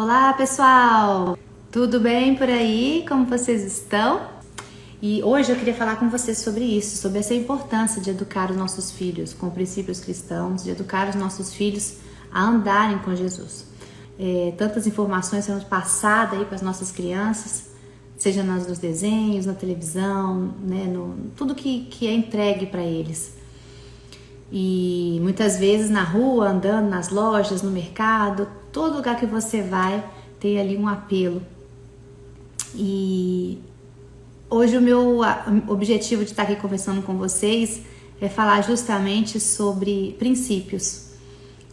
Olá, pessoal! Tudo bem por aí? Como vocês estão? E hoje eu queria falar com vocês sobre isso, sobre essa importância de educar os nossos filhos com princípios cristãos, de educar os nossos filhos a andarem com Jesus. Tantas informações sendo passadas aí para as nossas crianças, seja nos desenhos, na televisão, né, tudo que é entregue para eles. E muitas vezes na rua, andando nas lojas, no mercado, todo lugar que você vai tem ali um apelo. E hoje o meu objetivo de estar aqui conversando com vocês é falar justamente sobre princípios.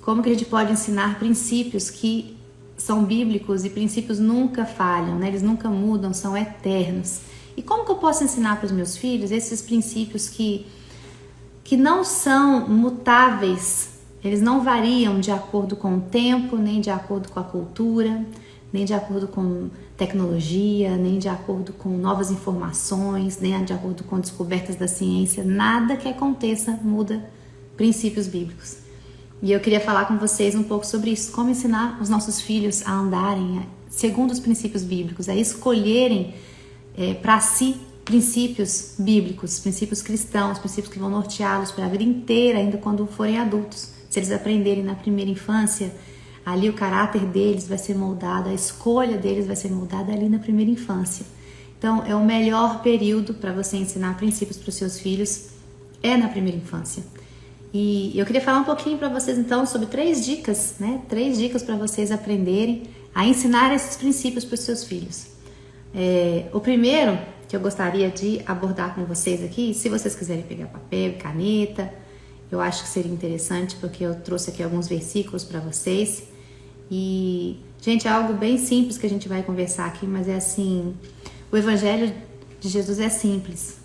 Como que a gente pode ensinar princípios que são bíblicos e princípios nunca falham, né? Eles nunca mudam, são eternos. E como que eu posso ensinar para os meus filhos esses princípios que não são mutáveis, eles não variam de acordo com o tempo, nem de acordo com a cultura, nem de acordo com tecnologia, nem de acordo com novas informações, nem de acordo com descobertas da ciência. Nada que aconteça muda princípios bíblicos. E eu queria falar com vocês um pouco sobre isso, como ensinar os nossos filhos a andarem segundo os princípios bíblicos, a escolherem para si princípios bíblicos, princípios cristãos, princípios que vão norteá-los para a vida inteira, ainda quando forem adultos. Se eles aprenderem na primeira infância, ali o caráter deles vai ser moldado, a escolha deles vai ser moldada ali na primeira infância. Então, é o melhor período para você ensinar princípios para os seus filhos, é na primeira infância. E eu queria falar um pouquinho para vocês, então, sobre 3 dicas, né? 3 dicas para vocês aprenderem a ensinar esses princípios para os seus filhos. O primeiro que eu gostaria de abordar com vocês aqui, se vocês quiserem pegar papel e caneta, eu acho que seria interessante, porque eu trouxe aqui alguns versículos para vocês. E, gente, é algo bem simples que a gente vai conversar aqui, mas é assim, o Evangelho de Jesus é simples.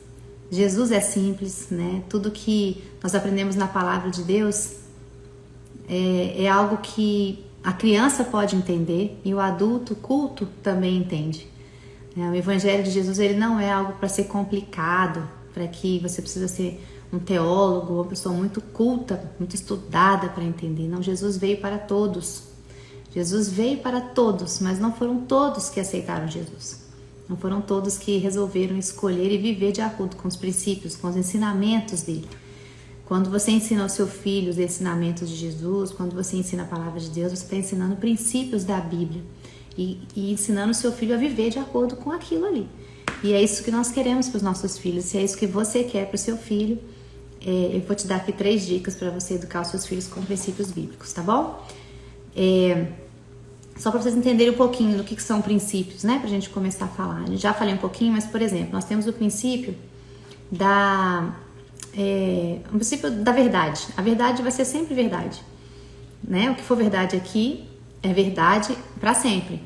Jesus é simples, né? Tudo que nós aprendemos na palavra de Deus é algo que a criança pode entender e o adulto culto também entende. O Evangelho de Jesus, ele não é algo para ser complicado, para que você precisa ser um teólogo, uma pessoa muito culta, muito estudada para entender. Não, Jesus veio para todos. Jesus veio para todos, mas não foram todos que aceitaram Jesus. Não foram todos que resolveram escolher e viver de acordo com os princípios, com os ensinamentos dele. Quando você ensina ao seu filho os ensinamentos de Jesus, quando você ensina a palavra de Deus, você está ensinando princípios da Bíblia. E ensinando o seu filho a viver de acordo com aquilo ali. E é isso que nós queremos para os nossos filhos. Se é isso que você quer para o seu filho, eu vou te dar aqui 3 dicas para você educar os seus filhos com princípios bíblicos, tá bom? Só para vocês entenderem um pouquinho do que são princípios, né? Para a gente começar a falar. Eu já falei um pouquinho, mas, por exemplo, nós temos o princípio o princípio da verdade. A verdade vai ser sempre verdade, né? O que for verdade aqui é verdade para sempre.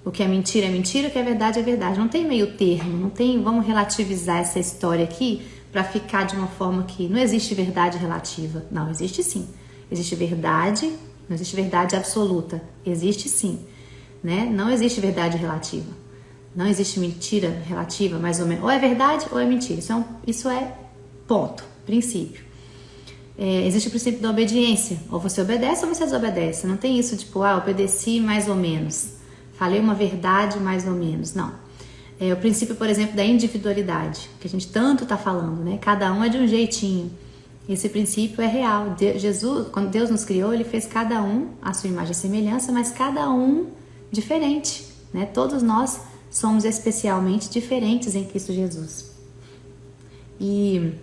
O que é mentira, o que é verdade. Não tem meio termo, não tem, vamos relativizar essa história aqui para ficar de uma forma que não existe verdade relativa. Não, existe sim. Existe verdade, não existe verdade absoluta. Existe sim, né? Não existe verdade relativa. Não existe mentira relativa, mais ou menos. Ou é verdade ou é mentira. Isso é ponto, princípio. Existe o princípio da obediência. Ou você obedece ou você desobedece. Não tem isso tipo, obedeci mais ou menos. Falei uma verdade mais ou menos. Não. O princípio, por exemplo, da individualidade, que a gente tanto está falando, né? Cada um é de um jeitinho. Esse princípio é real. Jesus, quando Deus nos criou, ele fez cada um à sua imagem e semelhança, mas cada um diferente, né? Todos nós somos especialmente diferentes em Cristo Jesus. E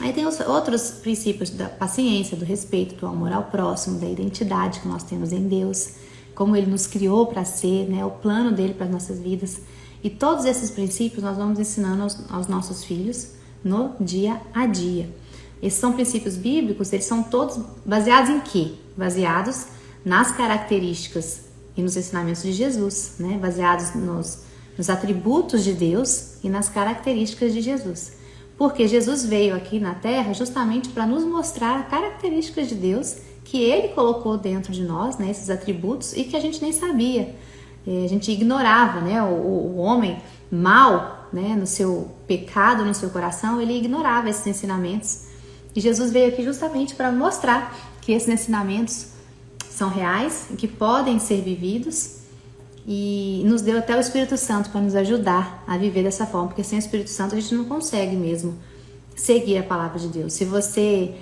aí tem os outros princípios da paciência, do respeito, do amor ao próximo, da identidade que nós temos em Deus, como Ele nos criou para ser, né, o plano dele para as nossas vidas. E todos esses princípios nós vamos ensinando aos nossos filhos no dia a dia. Esses são princípios bíblicos, eles são todos baseados em quê? Baseados nas características e nos ensinamentos de Jesus, né? Baseados nos atributos de Deus e nas características de Jesus. Porque Jesus veio aqui na Terra justamente para nos mostrar características de Deus que Ele colocou dentro de nós, né, esses atributos, e que a gente nem sabia. A gente ignorava, né, o homem mau, né, no seu pecado, no seu coração, ele ignorava esses ensinamentos. E Jesus veio aqui justamente para mostrar que esses ensinamentos são reais e que podem ser vividos e nos deu até o Espírito Santo para nos ajudar a viver dessa forma, porque sem o Espírito Santo a gente não consegue mesmo seguir a palavra de Deus. Se você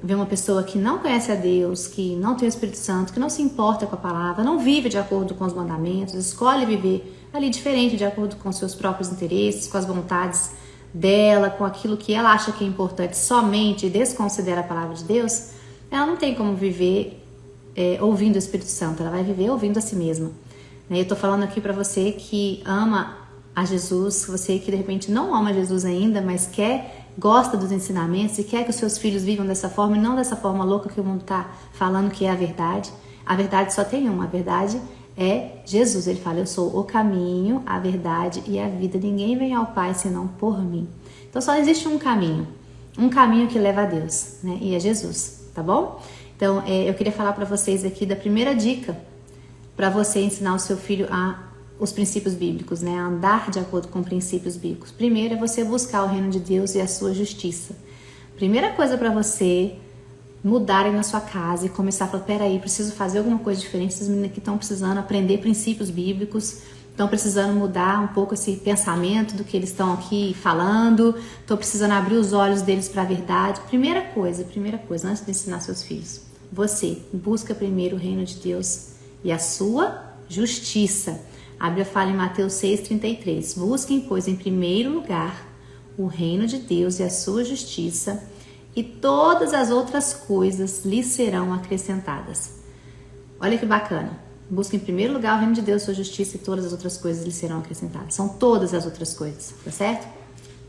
vê uma pessoa que não conhece a Deus, que não tem o Espírito Santo, que não se importa com a palavra, não vive de acordo com os mandamentos, escolhe viver ali diferente, de acordo com seus próprios interesses, com as vontades dela, com aquilo que ela acha que é importante somente e desconsidera a palavra de Deus, ela não tem como viver ouvindo o Espírito Santo, ela vai viver ouvindo a si mesma. Eu tô falando aqui para você que ama a Jesus, você que de repente não ama Jesus ainda, mas gosta dos ensinamentos e quer que os seus filhos vivam dessa forma e não dessa forma louca que o mundo tá falando que é a verdade. A verdade só tem uma, a verdade é Jesus. Ele fala, eu sou o caminho, a verdade e a vida. Ninguém vem ao Pai senão por mim. Então só existe um caminho que leva a Deus, né? E é Jesus, tá bom? Então eu queria falar para vocês aqui da primeira dica para você ensinar o seu filho os princípios bíblicos, né? A andar de acordo com princípios bíblicos. Primeiro é você buscar o reino de Deus e a sua justiça. Primeira coisa para você mudarem na sua casa e começar a falar, peraí, preciso fazer alguma coisa diferente, essas meninas aqui estão precisando aprender princípios bíblicos, estão precisando mudar um pouco esse pensamento do que eles estão aqui falando, estão precisando abrir os olhos deles para a verdade. Primeira coisa, antes de ensinar seus filhos, você busca primeiro o reino de Deus e a sua justiça. A Bíblia fala em Mateus 6,33, busquem, pois, em primeiro lugar o reino de Deus e a sua justiça, e todas as outras coisas lhes serão acrescentadas. Olha que bacana. Busca em primeiro lugar o reino de Deus, sua justiça, e todas as outras coisas lhes serão acrescentadas. São todas as outras coisas, tá certo?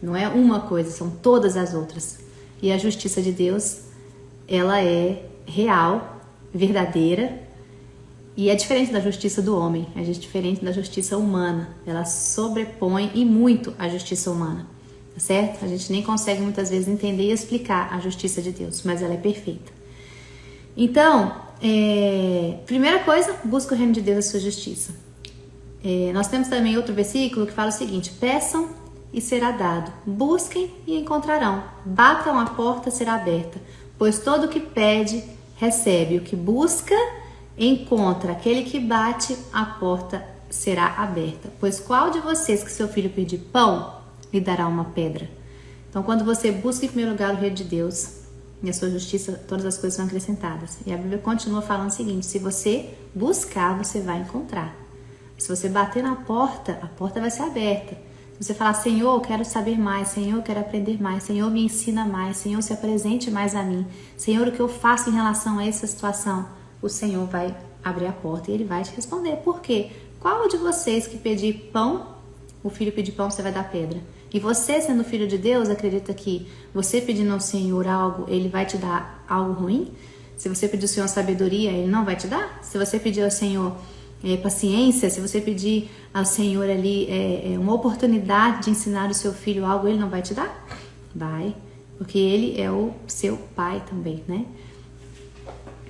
Não é uma coisa, são todas as outras. E a justiça de Deus, ela é real, verdadeira, e é diferente da justiça do homem, é diferente da justiça humana. Ela sobrepõe e muito a justiça humana. Certo? A gente nem consegue muitas vezes entender e explicar a justiça de Deus, mas ela é perfeita. Então, primeira coisa, busca o reino de Deus e a sua justiça. Nós temos também outro versículo que fala o seguinte, peçam e será dado, busquem e encontrarão, batam a porta será aberta, pois todo o que pede, recebe, o que busca, encontra, aquele que bate, a porta será aberta. Pois qual de vocês que seu filho pedir pão, lhe dará uma pedra? Então, quando você busca em primeiro lugar o reino de Deus e a sua justiça, todas as coisas são acrescentadas. E a Bíblia continua falando o seguinte, se você buscar, você vai encontrar. Se você bater na porta, a porta vai ser aberta. Se você falar, Senhor, eu quero saber mais, Senhor, eu quero aprender mais, Senhor, me ensina mais, Senhor, se apresente mais a mim, Senhor, o que eu faço em relação a essa situação? O Senhor vai abrir a porta e Ele vai te responder. Por quê? Qual de vocês que pedir pão, o filho pedir pão, você vai dar pedra? E você, sendo filho de Deus, acredita que você pedindo ao Senhor algo, Ele vai te dar algo ruim? Se você pedir ao Senhor sabedoria, Ele não vai te dar? Se você pedir ao Senhor paciência, se você pedir ao Senhor ali uma oportunidade de ensinar o seu filho algo, Ele não vai te dar? Vai, porque Ele é o seu pai também, né?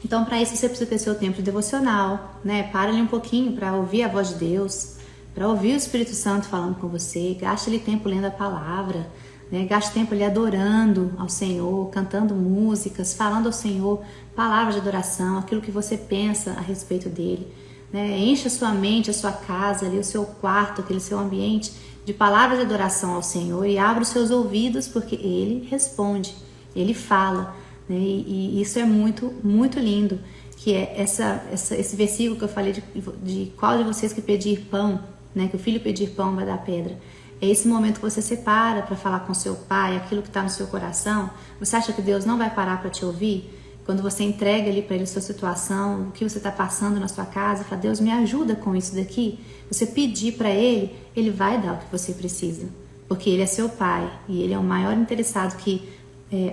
Então, para isso, você precisa ter seu tempo de devocional, né? Para ali um pouquinho para ouvir a voz de Deus, para ouvir o Espírito Santo falando com você, gaste ali tempo lendo a palavra, né? Gaste tempo ali adorando ao Senhor, cantando músicas, falando ao Senhor, palavras de adoração, aquilo que você pensa a respeito dele, né? Encha a sua mente, a sua casa, ali, o seu quarto, aquele seu ambiente de palavras de adoração ao Senhor e abra os seus ouvidos, porque Ele responde, Ele fala, né? E isso é muito, muito lindo, que é esse versículo que eu falei de qual de vocês que pedir pão, né, que o filho pedir pão vai dar pedra. É esse momento que você separa para falar com seu pai, aquilo que está no seu coração. Você acha que Deus não vai parar para te ouvir? Quando você entrega ali para Ele a sua situação, o que você está passando na sua casa, fala, Deus, me ajuda com isso daqui. Você pedir para Ele, Ele vai dar o que você precisa. Porque Ele é seu pai e Ele é o maior interessado que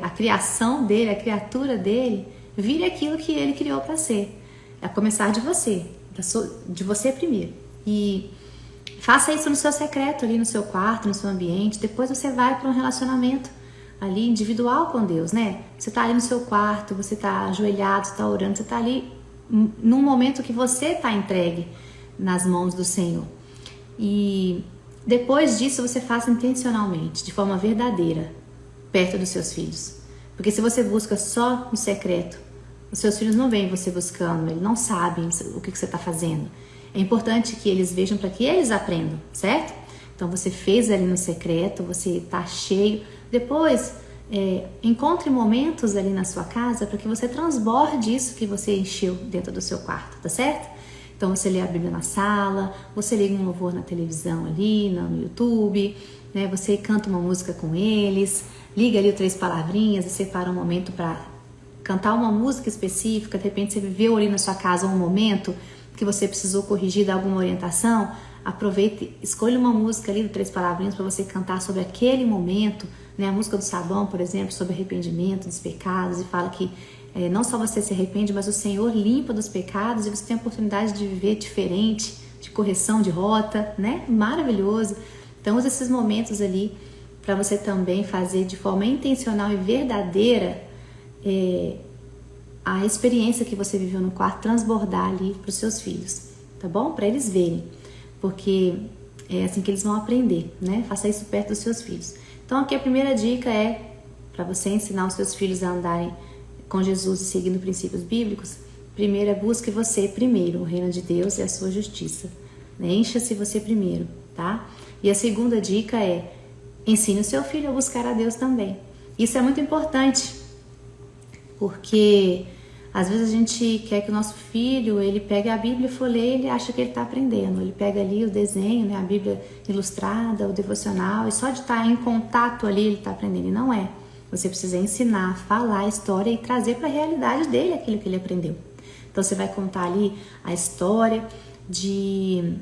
a criação dele, a criatura dele, vire aquilo que Ele criou para ser. A começar de você, de você primeiro. E faça isso no seu secreto, ali no seu quarto, no seu ambiente. Depois você vai para um relacionamento ali individual com Deus, né? Você está ali no seu quarto, você está ajoelhado, você está orando, você está ali num momento que você está entregue nas mãos do Senhor. E depois disso você faça intencionalmente, de forma verdadeira, perto dos seus filhos. Porque se você busca só no secreto, os seus filhos não veem você buscando, eles não sabem o que você está fazendo. É importante que eles vejam para que eles aprendam, certo? Então você fez ali no secreto, você tá cheio. Depois, encontre momentos ali na sua casa para que você transborde isso que você encheu dentro do seu quarto, tá certo? Então você lê a Bíblia na sala, você liga um louvor na televisão ali, no YouTube, né? Você canta uma música com eles, liga ali o Três Palavrinhas e separa um momento para cantar uma música específica. De repente você viveu ali na sua casa um momento que você precisou corrigir, dar alguma orientação, aproveite, escolha uma música ali do Três Palavrinhas para você cantar sobre aquele momento, né? A música do sabão, por exemplo, sobre arrependimento dos pecados, e fala que não só você se arrepende, mas o Senhor limpa dos pecados e você tem a oportunidade de viver diferente, de correção de rota, né? Maravilhoso. Então use esses momentos ali para você também fazer de forma intencional e verdadeira a experiência que você viveu no quarto transbordar ali para os seus filhos, tá bom? Para eles verem, porque é assim que eles vão aprender, né? Faça isso perto dos seus filhos. Então aqui a primeira dica é para você ensinar os seus filhos a andarem com Jesus e seguindo princípios bíblicos. Primeiro busque você primeiro, o reino de Deus e a sua justiça, né? Encha-se você primeiro, tá? E a segunda dica é ensine o seu filho a buscar a Deus também. Isso é muito importante, porque às vezes a gente quer que o nosso filho, ele pegue a Bíblia e folheie, ele acha que ele está aprendendo. Ele pega ali o desenho, né, a Bíblia ilustrada, o devocional, e só de estar em contato ali ele está aprendendo. E não é. Você precisa ensinar, falar a história e trazer para a realidade dele aquilo que ele aprendeu. Então você vai contar ali a história de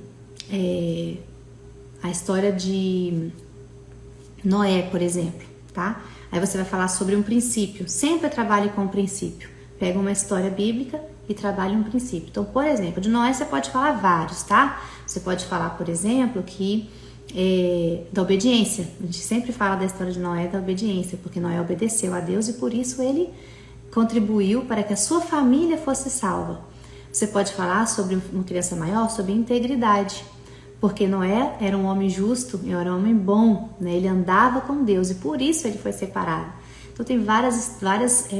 Noé, por exemplo, tá? Aí você vai falar sobre um princípio. Sempre trabalhe com um princípio. Pega uma história bíblica e trabalhe um princípio. Então, por exemplo, de Noé você pode falar vários, tá? Você pode falar, por exemplo, que da obediência. A gente sempre fala da história de Noé, da obediência, porque Noé obedeceu a Deus e por isso ele contribuiu para que a sua família fosse salva. Você pode falar sobre uma criança maior, sobre integridade, porque Noé era um homem justo, era um homem bom, né? Ele andava com Deus e por isso ele foi separado. Então tem vários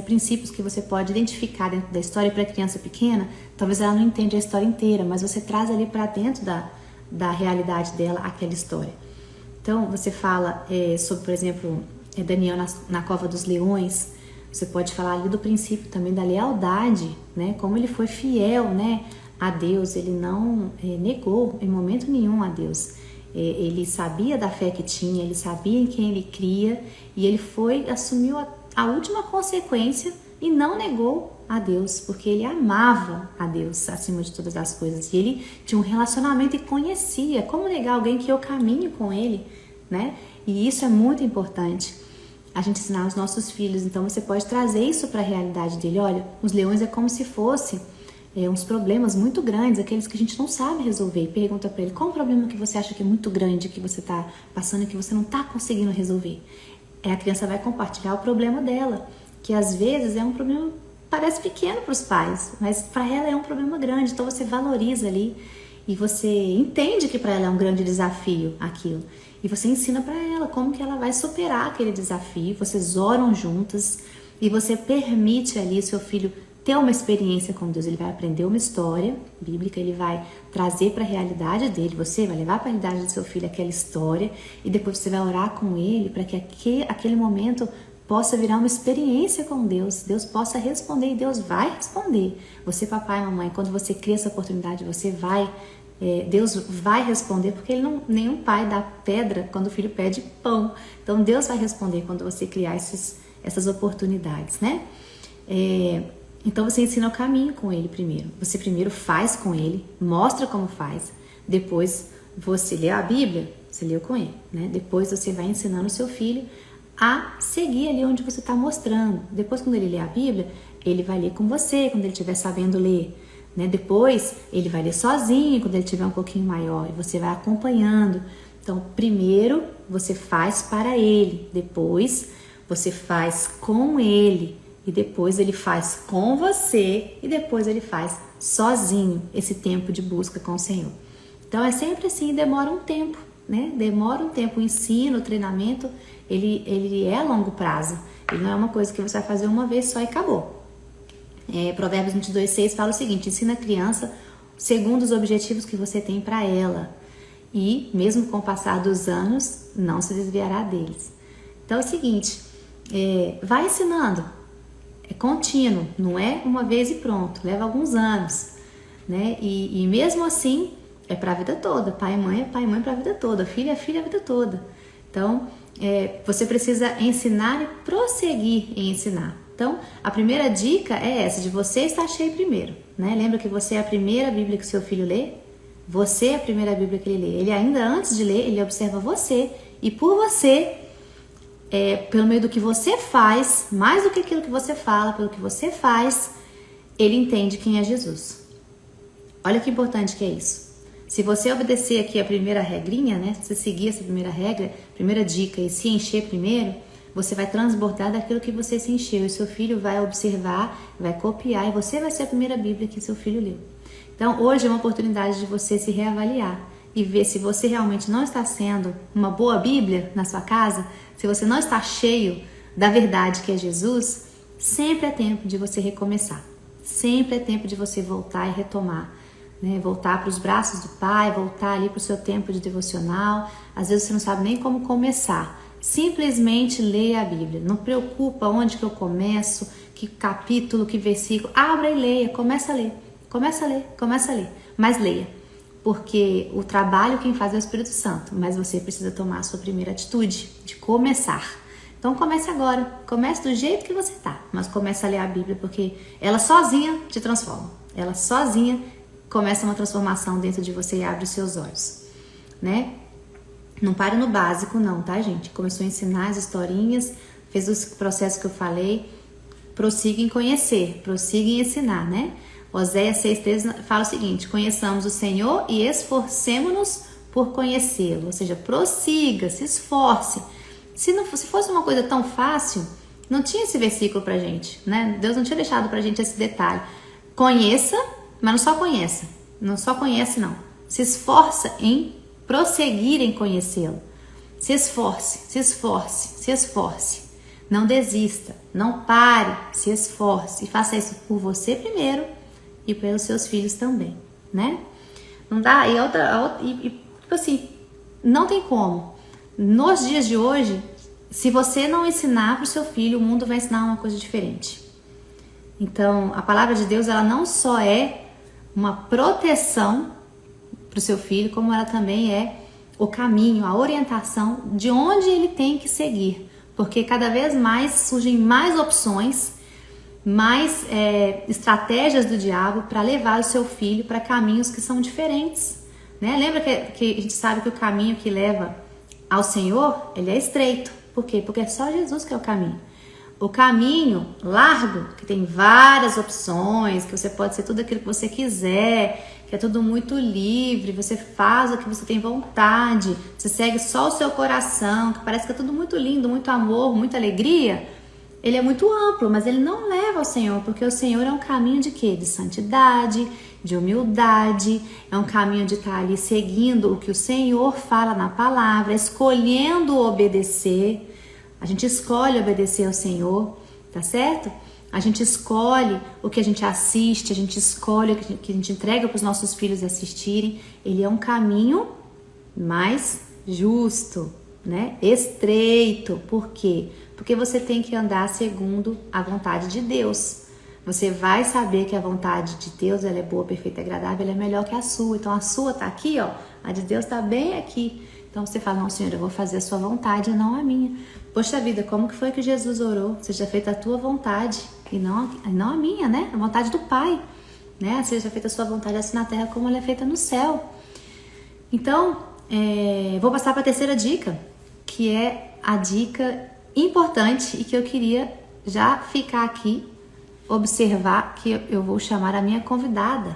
princípios que você pode identificar dentro da história. Para a criança pequena, talvez ela não entenda a história inteira, mas você traz ali para dentro da realidade dela aquela história. Então você fala sobre, por exemplo, Daniel na cova dos leões. Você pode falar ali do princípio também da lealdade, né? Como ele foi fiel, né, a Deus. Ele não negou em momento nenhum a Deus. Ele sabia da fé que tinha, ele sabia em quem ele cria e ele assumiu a última consequência e não negou a Deus, porque ele amava a Deus acima de todas as coisas e ele tinha um relacionamento e conhecia. Como negar alguém que eu caminho com ele, né? E isso é muito importante, a gente ensinar os nossos filhos. Então você pode trazer isso para a realidade dele. Olha, os leões é como se fosse uns problemas muito grandes, aqueles que a gente não sabe resolver. E pergunta para ele, qual o problema que você acha que é muito grande, que você está passando e que você não está conseguindo resolver? A criança vai compartilhar o problema dela, que às vezes é um problema, parece pequeno para os pais, mas para ela é um problema grande. Então você valoriza ali e você entende que para ela é um grande desafio aquilo. E você ensina para ela como que ela vai superar aquele desafio. Vocês oram juntas e você permite ali o seu filho ter uma experiência com Deus. Ele vai aprender uma história bíblica, ele vai trazer para a realidade dele, você vai levar para a realidade do seu filho aquela história e depois você vai orar com ele para que aquele momento possa virar uma experiência com Deus. Deus possa responder e Deus vai responder. Você, papai e mamãe, quando você cria essa oportunidade, Deus vai responder, porque nenhum pai dá pedra quando o filho pede pão. Então Deus vai responder quando você criar essas oportunidades, né? Então você ensina o caminho com ele primeiro. Você primeiro faz com ele, mostra como faz. Depois você lê a Bíblia, você leu com ele, né? Depois você vai ensinando o seu filho a seguir ali onde você está mostrando. Depois, quando ele lê a Bíblia, ele vai ler com você, quando ele estiver sabendo ler, né? Depois ele vai ler sozinho, quando ele estiver um pouquinho maior, e você vai acompanhando. Então primeiro você faz para ele, depois você faz com ele, e depois ele faz com você, e depois ele faz sozinho esse tempo de busca com o Senhor. Então é sempre assim, demora um tempo, né? Demora um tempo. O ensino, o treinamento, ele é a longo prazo. Ele não é uma coisa que você vai fazer uma vez só e acabou. Provérbios 22:6 fala o seguinte: ensina a criança segundo os objetivos que você tem para ela. E, mesmo com o passar dos anos, não se desviará deles. Então é o seguinte, vai ensinando, é contínuo, não é uma vez e pronto, leva alguns anos, né? E mesmo assim, é para a vida toda, pai e mãe é pai e mãe para a vida toda, filho é filho a vida toda. Então, você precisa ensinar e prosseguir em ensinar. Então, a primeira dica é essa, de você estar cheio primeiro, né? Lembra que você é a primeira Bíblia que seu filho lê? Você é a primeira Bíblia que ele lê. Ele ainda antes de ler, ele observa você. E por você, pelo meio do que você faz, mais do que aquilo que você fala, pelo que você faz, ele entende quem é Jesus. Olha que importante que é isso. Se você obedecer aqui a primeira regrinha, né? Se você seguir essa primeira regra, primeira dica e se encher primeiro, você vai transbordar daquilo que você se encheu. E seu filho vai observar, vai copiar, e você vai ser a primeira Bíblia que seu filho leu. Então, hoje é uma oportunidade de você se reavaliar e ver se você realmente não está sendo uma boa Bíblia na sua casa, se você não está cheio da verdade que é Jesus. Sempre é tempo de você recomeçar, sempre é tempo de você voltar e retomar, né? Voltar para os braços do Pai, voltar ali para o seu tempo de devocional. Às vezes você não sabe nem como começar, simplesmente leia a Bíblia, não preocupa onde que eu começo, que capítulo, que versículo, abra e leia, começa a ler. Começa a ler, mas leia, porque o trabalho quem faz é o Espírito Santo, mas você precisa tomar a sua primeira atitude de começar. Então comece agora, comece do jeito que você tá, mas comece a ler a Bíblia, porque ela sozinha te transforma, ela sozinha começa uma transformação dentro de você e abre os seus olhos, né? Não pare no básico não, tá, gente? Começou a ensinar as historinhas, fez os processos que eu falei, prossiga em conhecer, prossiga em ensinar, né? Oséias 6,13 fala o seguinte: conheçamos o Senhor e esforcemo-nos por conhecê-lo. Ou seja, prossiga, se esforce. Se fosse uma coisa tão fácil, não tinha esse versículo pra gente, né? Deus não tinha deixado pra gente esse detalhe. Conheça, mas não só conheça. Não só conhece, não. Se esforça em prosseguir em conhecê-lo. Se esforce, se esforce, se esforce. Não desista, não pare, se esforce. E faça isso por você primeiro e pelos seus filhos também, né? Não dá, tipo assim, não tem como. Nos dias de hoje, se você não ensinar para o seu filho, o mundo vai ensinar uma coisa diferente. Então, a palavra de Deus, ela não só é uma proteção para o seu filho, como ela também é o caminho, a orientação de onde ele tem que seguir. Porque cada vez mais surgem mais opções, mais estratégias do diabo para levar o seu filho para caminhos que são diferentes, né? Lembra que a gente sabe que o caminho que leva ao Senhor, ele é estreito. Por quê? Porque é só Jesus que é o caminho. O caminho largo, que tem várias opções, que você pode ser tudo aquilo que você quiser, que é tudo muito livre, você faz o que você tem vontade, você segue só o seu coração, que parece que é tudo muito lindo, muito amor, muita alegria. Ele é muito amplo, mas ele não leva ao Senhor, porque o Senhor é um caminho de quê? De santidade, de humildade, é um caminho de estar ali seguindo o que o Senhor fala na palavra, escolhendo obedecer. A gente escolhe obedecer ao Senhor, tá certo? A gente escolhe o que a gente assiste, a gente escolhe o que a gente entrega para os nossos filhos assistirem. Ele é um caminho mais justo, né? Estreito. Por quê? Porque você tem que andar segundo a vontade de Deus. Você vai saber que a vontade de Deus, ela é boa, perfeita e agradável, ela é melhor que a sua. Então a sua tá aqui, ó, a de Deus tá bem aqui. Então você fala: não, Senhor, eu vou fazer a sua vontade e não a minha. Poxa vida, como que foi que Jesus orou? Seja feita a tua vontade e não a minha, né? A vontade do Pai, né? Seja feita a sua vontade assim na terra como ela é feita no céu. Então, vou passar para a terceira dica, que é a dica importante e que eu queria já ficar aqui, observar, que eu vou chamar a minha convidada.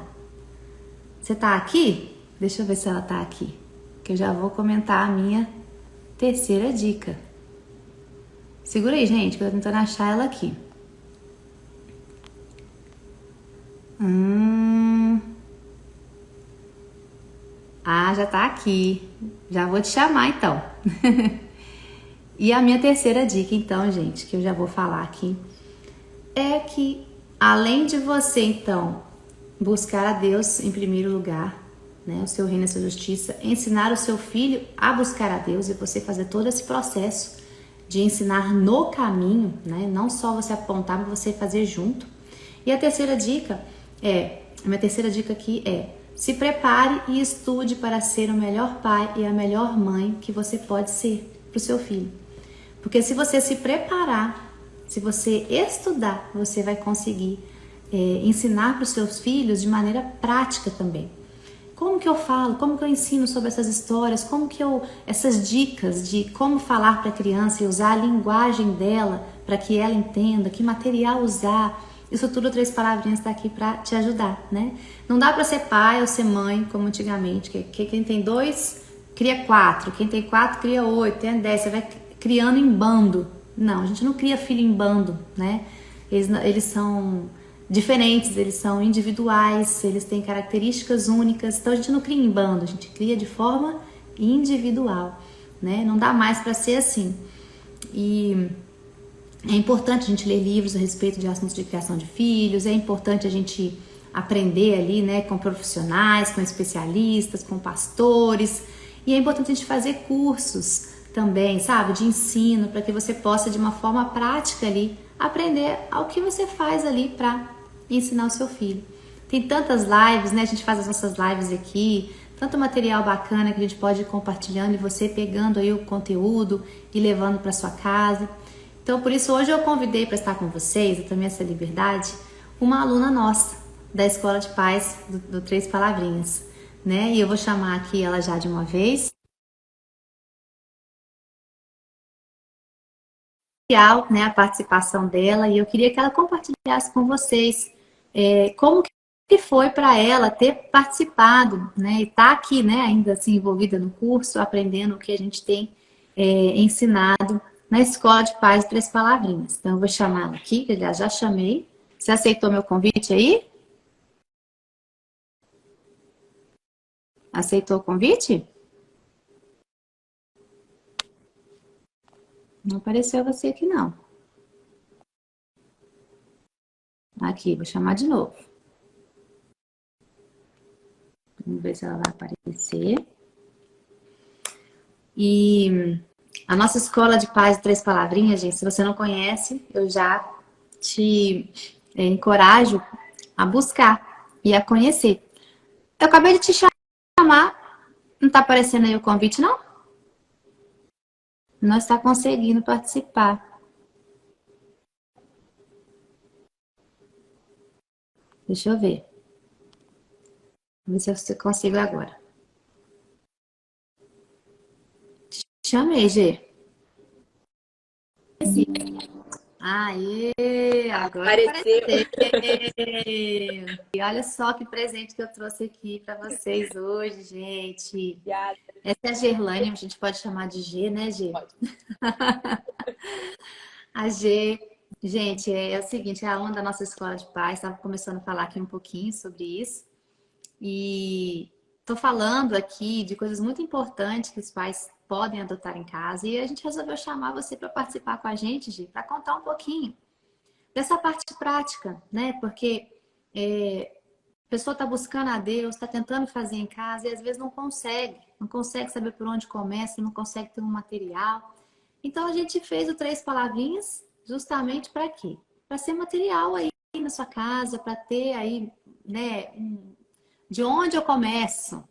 Você tá aqui? Deixa eu ver se ela tá aqui, que eu já vou comentar a minha terceira dica. Segura aí, gente, que eu tô tentando achar ela aqui. Ah, já tá aqui. Já vou te chamar, então. E a minha terceira dica, então, gente, que eu já vou falar aqui, é que além de você, então, buscar a Deus em primeiro lugar, né? O seu reino e a sua justiça, ensinar o seu filho a buscar a Deus e você fazer todo esse processo de ensinar no caminho, né? Não só você apontar, mas você fazer junto. E a terceira dica a minha terceira dica aqui é: se prepare e estude para ser o melhor pai e a melhor mãe que você pode ser para o seu filho. Porque se você se preparar, se você estudar, você vai conseguir ensinar para os seus filhos de maneira prática também. Como que eu falo? Como que eu ensino sobre essas histórias? Como que essas dicas de como falar para a criança e usar a linguagem dela para que ela entenda, que material usar? Isso tudo, Três Palavrinhas está aqui para te ajudar, né? Não dá para ser pai ou ser mãe como antigamente, que quem tem 2 cria 4, quem tem 4 cria 8, tem 10, você vai criando em bando. Não, a gente não cria filho em bando, né? Eles são diferentes, eles são individuais, eles têm características únicas, então a gente não cria em bando, a gente cria de forma individual, né? Não dá mais para ser assim. E é importante a gente ler livros a respeito de assuntos de criação de filhos, é importante a gente aprender ali, né, com profissionais, com especialistas, com pastores, e é importante a gente fazer cursos também, sabe, de ensino, para que você possa de uma forma prática ali aprender ao que você faz ali para ensinar o seu filho. Tem tantas lives, né, a gente faz as nossas lives aqui, tanto material bacana que a gente pode ir compartilhando e você pegando aí o conteúdo e levando para sua casa. Então, por isso, hoje eu convidei para estar com vocês, eu tomei essa liberdade, uma aluna nossa, da Escola de Paz do Três Palavrinhas, né? E eu vou chamar aqui ela já de uma vez. Né, a participação dela, e eu queria que ela compartilhasse com vocês como que foi para ela ter participado, né? E estar aqui, né, ainda assim, envolvida no curso, aprendendo o que a gente tem ensinado na Escola de Paz de Três Palavrinhas. Então, eu vou chamar ela aqui, que eu já chamei. Você aceitou meu convite aí? Aceitou o convite? Não apareceu você aqui, não. Aqui, vou chamar de novo. Vamos ver se ela vai aparecer. E a nossa Escola de Paz de Três Palavrinhas, gente, se você não conhece, eu já te encorajo a buscar e a conhecer. Eu acabei de te chamar, não tá aparecendo aí o convite, não? Não está conseguindo participar. Deixa eu ver. Vamos ver se eu consigo agora. Chamei, G. Aê, agora apareceu. E olha só que presente que eu trouxe aqui para vocês hoje, gente. Essa é a Gerlane, a gente pode chamar de G, né, G? Pode. A G, gente, é o seguinte, é a aluna da nossa Escola de Paz, estava começando a falar aqui um pouquinho sobre isso. E tô falando aqui de coisas muito importantes que os pais podem adotar em casa. E a gente resolveu chamar você para participar com a gente, Gi, para contar um pouquinho dessa parte prática, né? Porque a pessoa está buscando a Deus, está tentando fazer em casa e às vezes não consegue saber por onde começa, não consegue ter um material. Então a gente fez o Três Palavrinhas justamente para quê? Para ser material aí na sua casa, para ter aí, né, de onde eu começo,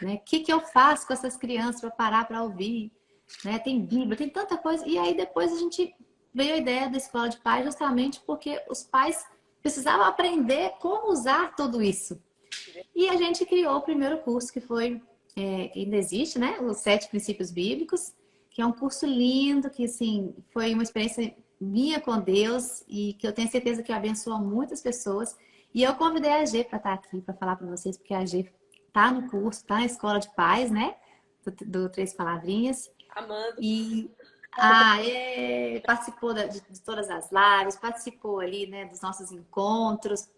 né? O que eu faço com essas crianças para parar para ouvir, né? Tem Bíblia, tem tanta coisa. E aí depois a gente veio a ideia da Escola de Paz justamente porque os pais precisavam aprender como usar tudo isso. E a gente criou o primeiro curso que foi, que ainda existe, né? Os 7 Princípios Bíblicos, que é um curso lindo, que assim, foi uma experiência minha com Deus e que eu tenho certeza que abençoa muitas pessoas. E eu convidei a G para estar aqui, para falar para vocês, porque a G está no curso, está na Escola de Paz, né? Do Três Palavrinhas. Amando. E participou de todas as lives, participou ali, né, dos nossos encontros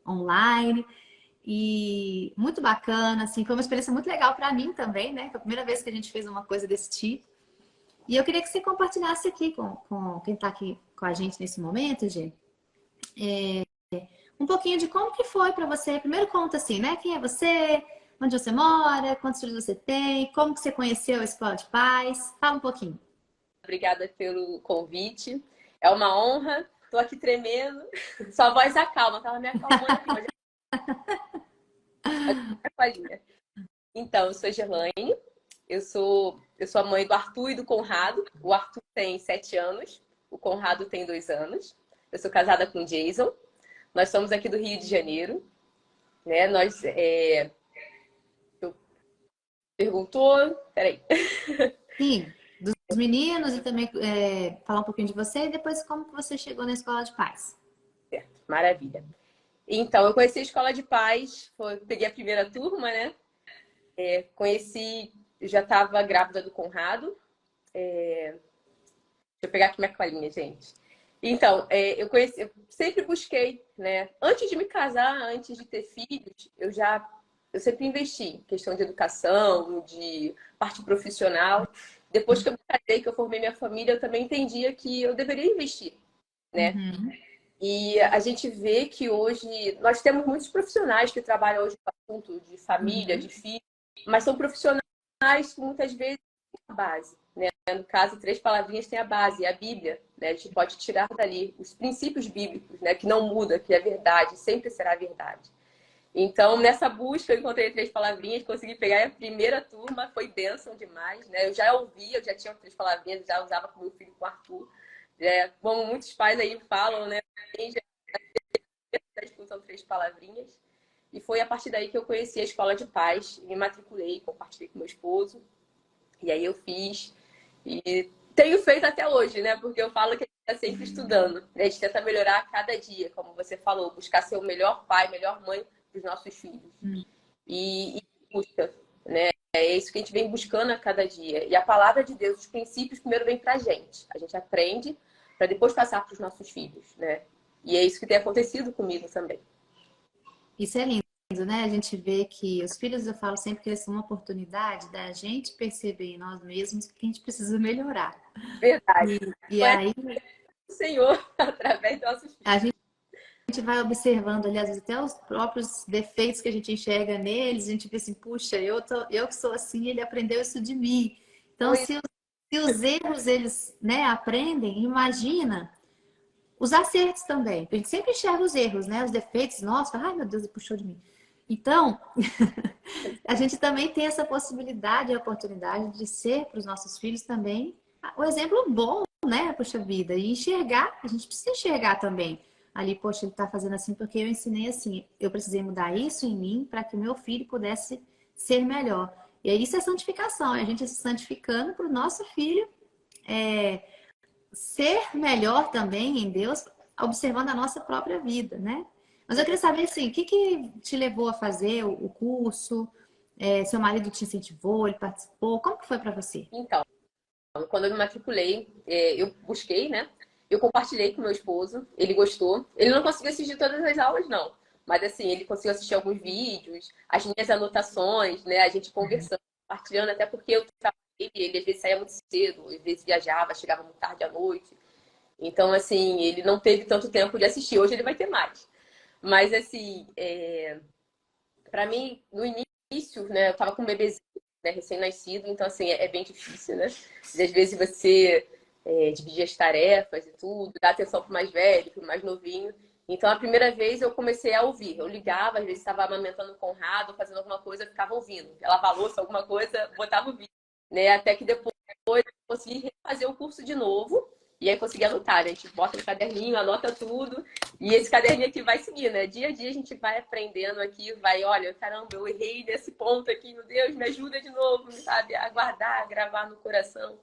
online. E muito bacana, assim, foi uma experiência muito legal para mim também, né? Foi a primeira vez que a gente fez uma coisa desse tipo. E eu queria que você compartilhasse aqui com quem está aqui com a gente nesse momento, Gê, um pouquinho de como que foi para você. Primeiro conta assim, né? Quem é você? Onde você mora? Quantos filhos você tem? Como que você conheceu a Escola de Paz? Fala um pouquinho. Obrigada pelo convite. É uma honra. Estou aqui tremendo. Sua voz acalma, tava me acalmando aqui, mas é palhinha. Então, eu sou Gerlaine, eu sou a mãe do Arthur e do Conrado. O Arthur tem 7 anos, o Conrado tem 2 anos. Eu sou casada com o Jason. Nós somos aqui do Rio de Janeiro, né? Perguntou, peraí. Sim, dos meninos e também falar um pouquinho de você e depois como que você chegou na Escola de Paz. Certo, maravilha. Então, eu conheci a Escola de Paz, peguei a primeira turma, né? Conheci, já estava grávida do Conrado. Deixa eu pegar aqui minha colinha, gente. Então, eu sempre busquei, né? Antes de me casar, antes de ter filhos, eu sempre investi em questão de educação, de parte profissional. Depois que eu me casei, que eu formei minha família, eu também entendia que eu deveria investir, né? Uhum, E a gente vê que hoje nós temos muitos profissionais que trabalham hoje com assunto de família, uhum, de filho, mas são profissionais que muitas vezes têm a base, né? No caso, 3 palavrinhas tem a base, é a Bíblia, né? A gente pode tirar dali os princípios bíblicos, né? Que não muda, que é verdade, sempre será verdade. Então, nessa busca, eu encontrei 3 palavrinhas, consegui pegar a primeira turma, foi bênção demais, né? Eu já ouvia, eu já tinha 3 palavrinhas, já usava com meu filho, com o Arthur. Como muitos pais aí falam, né? Já escutam 3 palavrinhas. E foi a partir daí que eu conheci a Escola de Paz, me matriculei, compartilhei com meu esposo. E aí eu fiz e tenho feito até hoje, né? Porque eu falo que a gente está sempre estudando, né? A gente tenta melhorar a cada dia, como você falou, buscar ser o melhor pai, melhor mãe para os nossos filhos. uhum. E busca, né? É isso que a gente vem buscando a cada dia. E a palavra de Deus, os princípios, primeiro vem para a gente. A gente aprende para depois passar para os nossos filhos, né? E é isso que tem acontecido comigo também. Isso é lindo, né? A gente vê que os filhos, eu falo sempre que eles são uma oportunidade da gente perceber em nós mesmos que a gente precisa melhorar. Verdade. E Conhece aí o Senhor através dos nossos a filhos. gente vai observando ali, às vezes, até os próprios defeitos que a gente enxerga neles, a gente vê assim, puxa, eu que sou assim, ele aprendeu isso de mim. Então, Pois se os erros eles, né, aprendem, imagina os acertos também. A gente sempre enxerga os erros, né? Os defeitos, nossa, ai meu Deus, ele puxou de mim. Então, a gente também tem essa possibilidade e oportunidade de ser para os nossos filhos também o exemplo bom, né? Puxa vida, e enxergar, a gente precisa enxergar também. Ali, poxa, ele está fazendo assim porque eu ensinei assim. Eu precisei mudar isso em mim para que o meu filho pudesse ser melhor. E aí, isso é santificação, é a gente se santificando para o nosso filho ser melhor também em Deus, observando a nossa própria vida, né? Mas eu queria saber, assim, o que que te levou a fazer o curso? Seu marido te incentivou, ele participou? Como que foi para você? então, quando eu me matriculei, eu busquei, né? Eu compartilhei com meu esposo, ele gostou. Ele não conseguiu assistir todas as aulas, não. Mas assim, ele conseguiu assistir alguns vídeos, as minhas anotações, né? A gente conversando, compartilhando, até porque eu trabalhei, ele às vezes saía muito cedo, às vezes viajava, chegava muito tarde à noite. Então, assim, ele não teve tanto tempo de assistir. Hoje ele vai ter mais. Mas assim, para mim, no início, né, eu tava com um bebezinho, né, recém-nascido, então assim, é bem difícil, né? E, às vezes você dividir as tarefas e tudo, dar atenção pro mais velho, pro mais novinho. Então, a primeira vez eu comecei a ouvir. Eu ligava, às vezes estava amamentando o Conrado, fazendo alguma coisa, eu ficava ouvindo. Ela falou alguma coisa, botava o vídeo, né? Até que depois eu consegui refazer o curso de novo. E aí consegui anotar, né? A gente bota no caderninho, anota tudo. E esse caderninho aqui vai seguir, né? Dia a dia a gente vai aprendendo aqui, vai, olha, caramba, eu errei nesse ponto aqui, meu Deus, me ajuda de novo, sabe? A guardar, a gravar no coração.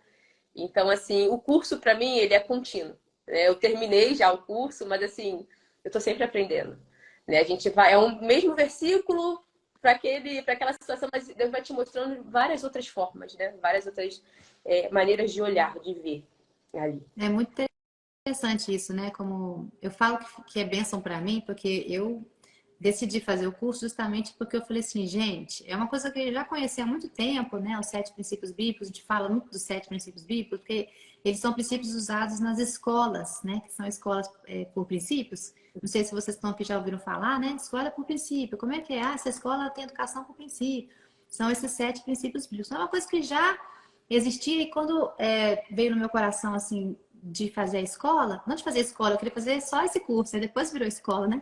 Então, assim, o curso para mim, ele é contínuo, né? Eu terminei já o curso, mas assim, eu tô sempre aprendendo, né? A gente vai, é um mesmo versículo para aquela situação, mas Deus vai te mostrando várias outras formas, né? Várias outras maneiras de olhar, de ver ali. É muito interessante isso, né? Como eu falo que é bênção para mim, porque eu decidi fazer o curso justamente porque eu falei assim, gente, é uma coisa que eu já conheci há muito tempo, né? Os 7 princípios bíblicos, a gente fala muito dos 7 princípios bíblicos, porque eles são princípios usados nas escolas, né? Que são escolas por princípios. Não sei se vocês estão aqui já ouviram falar, né? Escola por princípio. Como é que é? Ah, essa escola tem educação por princípio. São esses 7 princípios bíblicos. É uma coisa que já existia e quando veio no meu coração, assim, de fazer a escola, não de fazer a escola, eu queria fazer só esse curso, aí depois virou escola, né?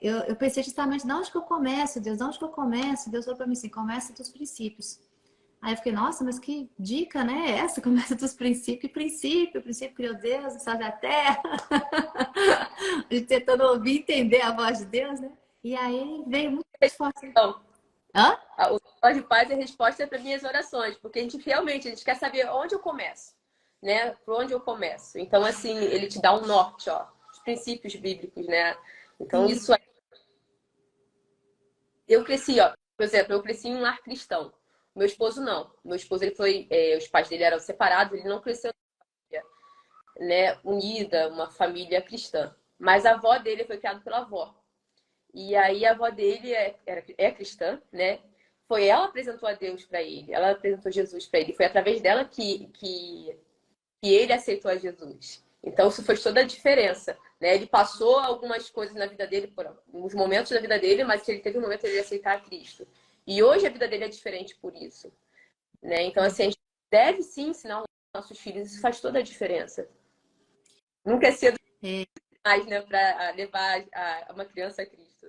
Eu pensei justamente, de onde que eu começo, Deus? De onde que eu começo? Deus falou para mim assim, começa dos princípios. Aí eu fiquei, nossa, mas que dica, né? Essa começa dos princípios. Que princípio? O princípio criou Deus, o céu e a terra. A gente tentando ouvir e entender a voz de Deus, né? E aí veio muito forte. Então, Hã? o Voz de Paz é a resposta para minhas orações, porque a gente quer saber onde eu começo, né? Por onde eu começo. Então, assim, ele te dá um norte, ó, os princípios bíblicos, né? Então, Sim. isso eu cresci, ó, por exemplo, eu cresci em um lar cristão. Meu esposo não. Meu esposo, ele foi, os pais dele eram separados, ele não cresceu, né, unida, uma família cristã. Mas a avó dele foi criada pela avó. E aí a avó dele é cristã, né? Foi ela que apresentou a Deus para ele, ela apresentou Jesus para ele. Foi através dela que ele aceitou a Jesus. Então isso fez toda a diferença, né? Ele passou algumas coisas na vida dele, por alguns momentos da vida dele, mas ele teve um momento de aceitar a Cristo. E hoje a vida dele é diferente por isso, né? Então assim, a gente deve sim ensinar os nossos filhos, isso faz toda a diferença. Nunca é cedo demais, né, para levar uma criança a Cristo.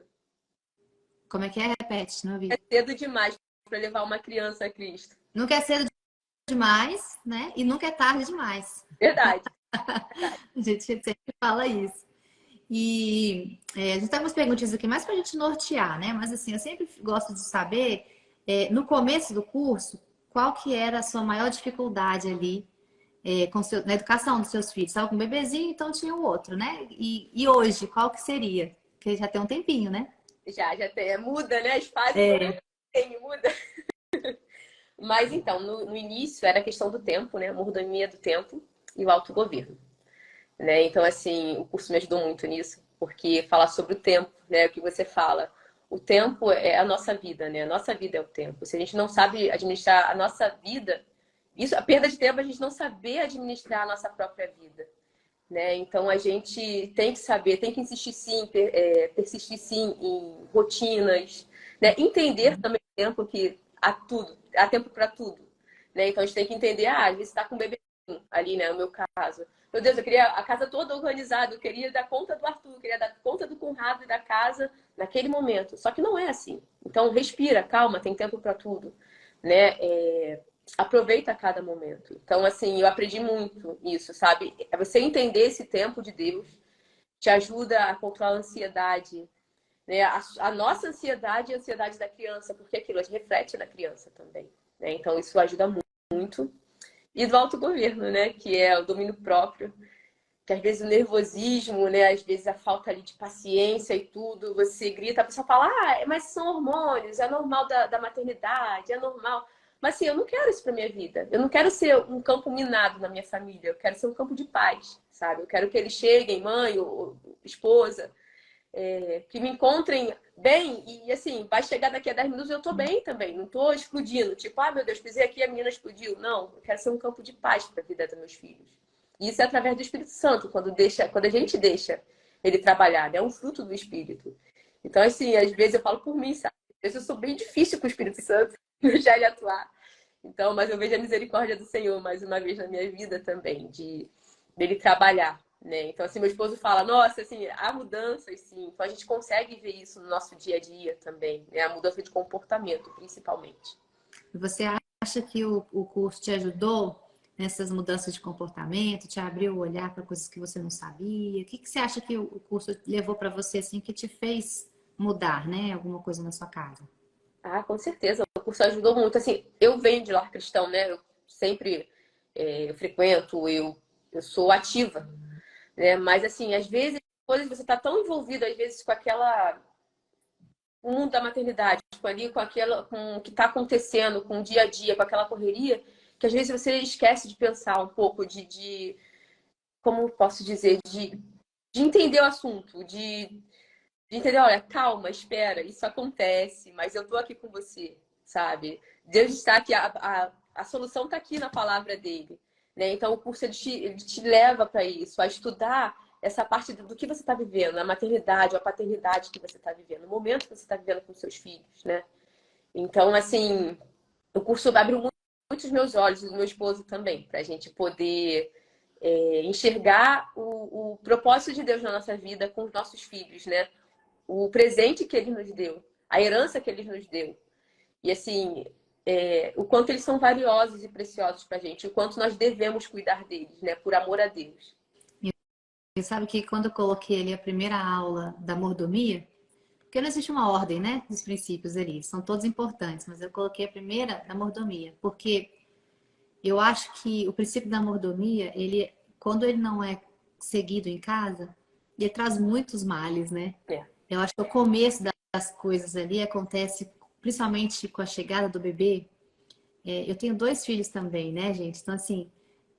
Como é que é? Repete, não ouvi. É cedo demais para levar uma criança a Cristo. Nunca é cedo demais, né? E nunca é tarde demais. Verdade. A gente sempre fala isso. E a gente tem umas perguntinhas aqui mais para a gente nortear, né? Mas assim, eu sempre gosto de saber, no começo do curso, qual que era a sua maior dificuldade ali na educação dos seus filhos. Estava com um bebezinho, então tinha o outro, né? E hoje, qual que seria? Porque já tem um tempinho, né? Já tem. Muda, né? As fases muda. Mas então, no início era a questão do tempo, né? A mordomia do tempo e o autogoverno. Né? Então, assim, o curso me ajudou muito nisso, porque falar sobre o tempo, né? O que você fala. O tempo é a nossa vida, né? A nossa vida é o tempo. Se a gente não sabe administrar a nossa vida, isso, a perda de tempo é a gente não saber administrar a nossa própria vida. Né? Então a gente tem que saber, tem que insistir sim, persistir sim em rotinas, né? Entender também o tempo que há tempo para tudo. Né? Então a gente tem que entender, às vezes está com um bebê ali, né? No meu caso. Meu Deus, eu queria a casa toda organizada, eu queria dar conta do Arthur, eu queria dar conta do Conrado e da casa naquele momento. Só que não é assim. Então respira, calma, tem tempo para tudo. Né? Aproveita cada momento. Então, assim, eu aprendi muito isso, sabe? É você entender esse tempo de Deus, te ajuda a controlar a ansiedade, né? A nossa ansiedade e a ansiedade da criança, porque aquilo reflete na criança também, né? Então, isso ajuda muito. E do autogoverno, né? Que é o domínio próprio, que às vezes o nervosismo, né? Às vezes a falta ali de paciência e tudo, você grita, a pessoa fala, mas são hormônios, é normal da maternidade, é normal. Mas assim, eu não quero isso para minha vida. Eu não quero ser um campo minado na minha família. Eu quero ser um campo de paz, sabe? Eu quero que eles cheguem, mãe ou esposa, que me encontrem bem e assim, vai chegar daqui a 10 minutos e eu tô bem também. Não tô explodindo. Tipo, meu Deus, pisei aqui e a menina explodiu. Não, eu quero ser um campo de paz para a vida dos meus filhos. E isso é através do Espírito Santo, quando a gente deixa ele trabalhar, né? É um fruto do Espírito. Então, assim, às vezes eu falo por mim, sabe? Às vezes eu sou bem difícil com o Espírito Santo, deixar ele atuar. Então, mas eu vejo a misericórdia do Senhor mais uma vez na minha vida também, dele trabalhar, né? Então, assim, meu esposo fala, nossa, assim, há mudanças, sim. Então, a gente consegue ver isso no nosso dia a dia também, né? A mudança de comportamento, principalmente. Você acha que o curso te ajudou nessas mudanças de comportamento, te abriu o olhar para coisas que você não sabia? O que você acha que o curso levou para você, assim, que te fez mudar, né? Alguma coisa na sua casa? Com certeza. O curso ajudou muito. Assim, eu venho de lar cristão, né? Eu sempre eu frequento, eu sou ativa, né? Mas, assim, às vezes, coisas você está tão envolvido, às vezes, com o mundo da maternidade, com o que está acontecendo, com o dia a dia, com aquela correria, que às vezes você esquece de pensar um pouco como posso dizer, de entender o assunto, de entender, olha, calma, espera, isso acontece, mas eu tô aqui com você, sabe? Deus está aqui, a solução está aqui na palavra dele, né? Então o curso ele te leva para isso, a estudar essa parte do que você está vivendo, a maternidade, a paternidade que você está vivendo, o momento que você está vivendo com seus filhos, né? Então, assim, o curso abre muito os meus olhos e do meu esposo também, para a gente poder enxergar o propósito de Deus na nossa vida com os nossos filhos, né? O presente que ele nos deu, a herança que ele nos deu. E assim, o quanto eles são valiosos e preciosos para a gente, o quanto nós devemos cuidar deles, né? Por amor a Deus. E sabe que quando eu coloquei ali a primeira aula da mordomia, porque não existe uma ordem, né, dos princípios ali, são todos importantes, mas eu coloquei a primeira da mordomia, porque eu acho que o princípio da mordomia, ele, quando ele não é seguido em casa, ele traz muitos males, né? Eu acho que o começo das coisas ali acontece principalmente com a chegada do bebê. Eu tenho 2 filhos também, né, gente? Então, assim,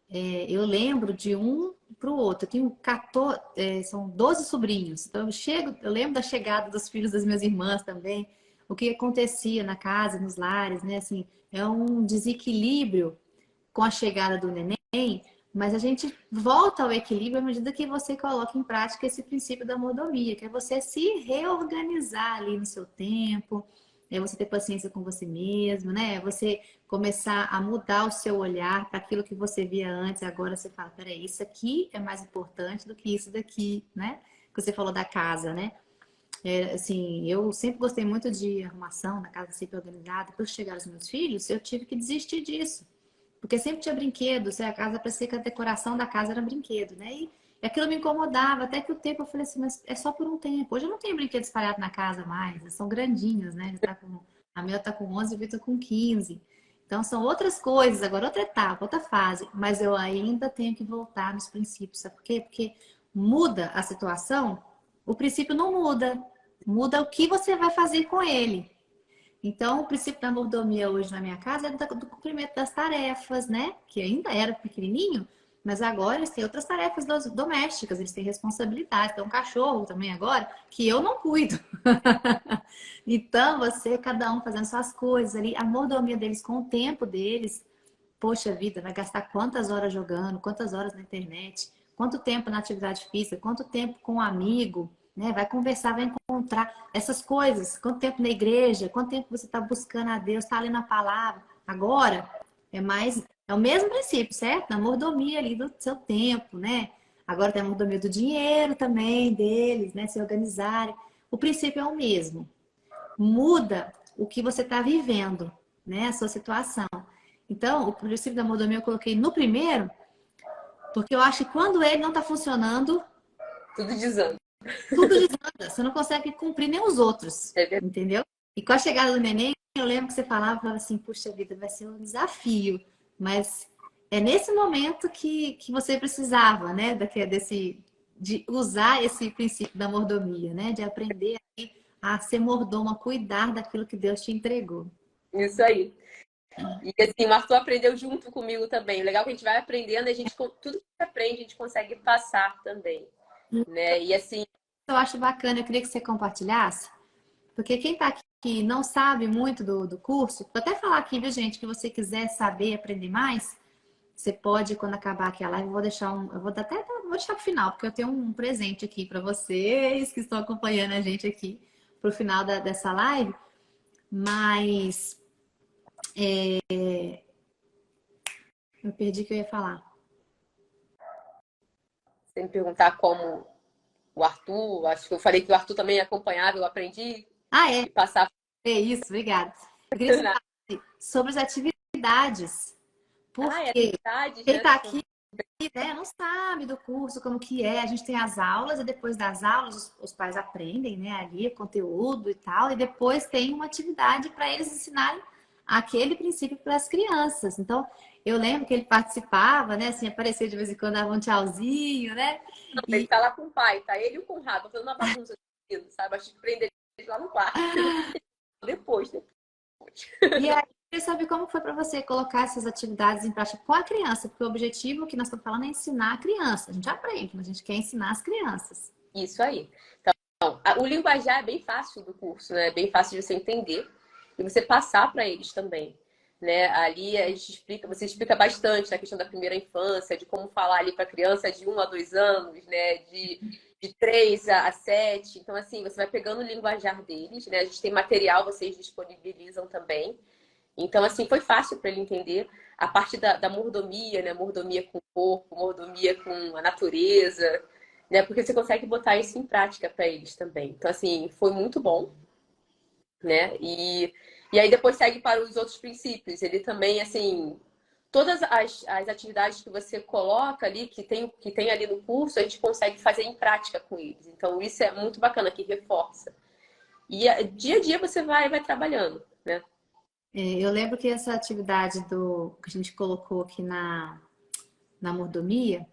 eu lembro de um para o outro. Eu tenho 14, são 12 sobrinhos. Então, eu lembro da chegada dos filhos das minhas irmãs também. O que acontecia na casa, nos lares, né? Assim, é um desequilíbrio com a chegada do neném, mas a gente volta ao equilíbrio à medida que você coloca em prática esse princípio da mordomia, que é você se reorganizar ali no seu tempo, é você ter paciência com você mesmo, né? É você começar a mudar o seu olhar para aquilo que você via antes, agora você fala, peraí, isso aqui é mais importante do que isso daqui, né? Que você falou da casa, né? Assim, eu sempre gostei muito de arrumação, da casa sempre organizada. Depois que chegaram os meus filhos, eu tive que desistir disso. Porque sempre tinha brinquedo, a casa parecia que a decoração da casa era brinquedo, né? E aquilo me incomodava, até que o tempo eu falei assim, mas é só por um tempo. Hoje eu não tenho brinquedo espalhado na casa mais, eles são grandinhos, né? A Mel tá com 11 e o Vitor com 15. Então são outras coisas, agora outra etapa, outra fase. Mas eu ainda tenho que voltar nos princípios, sabe por quê? Porque muda a situação, o princípio não muda. Muda o que você vai fazer com ele. Então, o princípio da mordomia hoje na minha casa é do cumprimento das tarefas, né? Que ainda era pequenininho, mas agora eles têm outras tarefas domésticas, eles têm responsabilidade. Tem um cachorro também agora que eu não cuido. Então, cada um fazendo suas coisas ali, a mordomia deles com o tempo deles, poxa vida, vai gastar quantas horas jogando, quantas horas na internet, quanto tempo na atividade física, quanto tempo com um amigo, né? Vai conversar, vai encontrar essas coisas, quanto tempo na igreja, quanto tempo você está buscando a Deus, está lendo a palavra. Agora, é o mesmo princípio, certo? Na mordomia ali do seu tempo, né? Agora tem a mordomia do dinheiro também deles, né? Se organizarem. O princípio é o mesmo. Muda o que você está vivendo, né? A sua situação. Então, o princípio da mordomia eu coloquei no primeiro, porque eu acho que quando ele não está funcionando, Tudo desanda. tudo desanda. Você não consegue cumprir nem os outros, entendeu? E com a chegada do neném, eu lembro que você falava assim, puxa vida, vai ser um desafio. Mas é nesse momento que você precisava, né? De usar esse princípio da mordomia, né? De aprender a ser mordomo, a cuidar daquilo que Deus te entregou. Isso aí. E assim, o Arthur aprendeu junto comigo também. O legal é que a gente vai aprendendo, tudo que a gente aprende, a gente consegue passar também, né? E assim, Eu acho bacana, eu queria que você compartilhasse, porque quem está aqui e não sabe muito do curso, vou até falar aqui, viu, gente, que você quiser saber, aprender mais, você pode, quando acabar aqui a live, eu vou deixar vou deixar pro final, porque eu tenho um presente aqui para vocês que estão acompanhando a gente aqui pro final dessa live, mas eu perdi o que eu ia falar. sem me perguntar como o Arthur, acho que eu falei que o Arthur também acompanhava, eu aprendi É. e passava. É isso, obrigada. Eu queria que você falasse sobre as atividades, É porque verdade, quem né? está aqui, né, não sabe do curso, como que é. A gente tem as aulas e depois das aulas os pais aprendem, né, ali o conteúdo e tal, e depois tem uma atividade para eles ensinarem aquele princípio para as crianças. Então, eu lembro que ele participava, né, assim, aparecia de vez em quando, dava um tchauzinho, né? Ele tá lá com o pai, tá? Ele e o Conrado, fazendo uma bagunça, sabe? Acho que prender eles lá no quarto. Depois. E aí, eu queria saber como foi para você colocar essas atividades em prática com a criança, porque o objetivo que nós estamos falando é ensinar a criança. A gente aprende, mas a gente quer ensinar as crianças. Isso aí. Então, O linguajar é bem fácil do curso, né? É bem fácil de você entender e você passar para eles também, né? Ali a gente explica, você explica bastante a questão da primeira infância, de como falar ali para criança de 1 a 2 anos, né? De 3 a 7. Então, assim, você vai pegando o linguajar deles, né? A gente tem material, vocês disponibilizam também. Então, assim, foi fácil para ele entender a parte da mordomia, né? Mordomia com o corpo, mordomia com a natureza, né? Porque você consegue botar isso em prática para eles também. Então, assim, foi muito bom, né? E aí depois segue para os outros princípios. Ele também, assim, todas as atividades que você coloca ali, que tem ali no curso, a gente consegue fazer em prática com eles. Então, isso é muito bacana, que reforça. E dia a dia você vai trabalhando, né? Eu lembro que essa atividade que a gente colocou aqui na mordomia,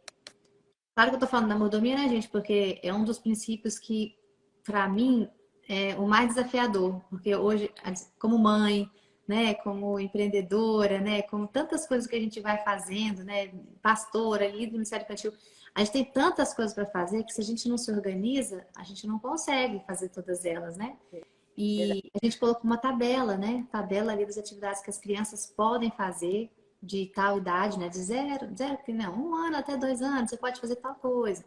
claro que eu tô falando da mordomia, né, gente? Porque é um dos princípios que, para mim, é o mais desafiador. Porque hoje, como mãe, né, como empreendedora, né, como tantas coisas que a gente vai fazendo, né, pastora, líder do Ministério Infantil, a gente tem tantas coisas para fazer que se a gente não se organiza, a gente não consegue fazer todas elas, né? Verdade. E a gente colocou uma tabela, né? Tabela ali das atividades que as crianças podem fazer de tal idade, né? De zero, não, 1 ano até 2 anos, você pode fazer tal coisa,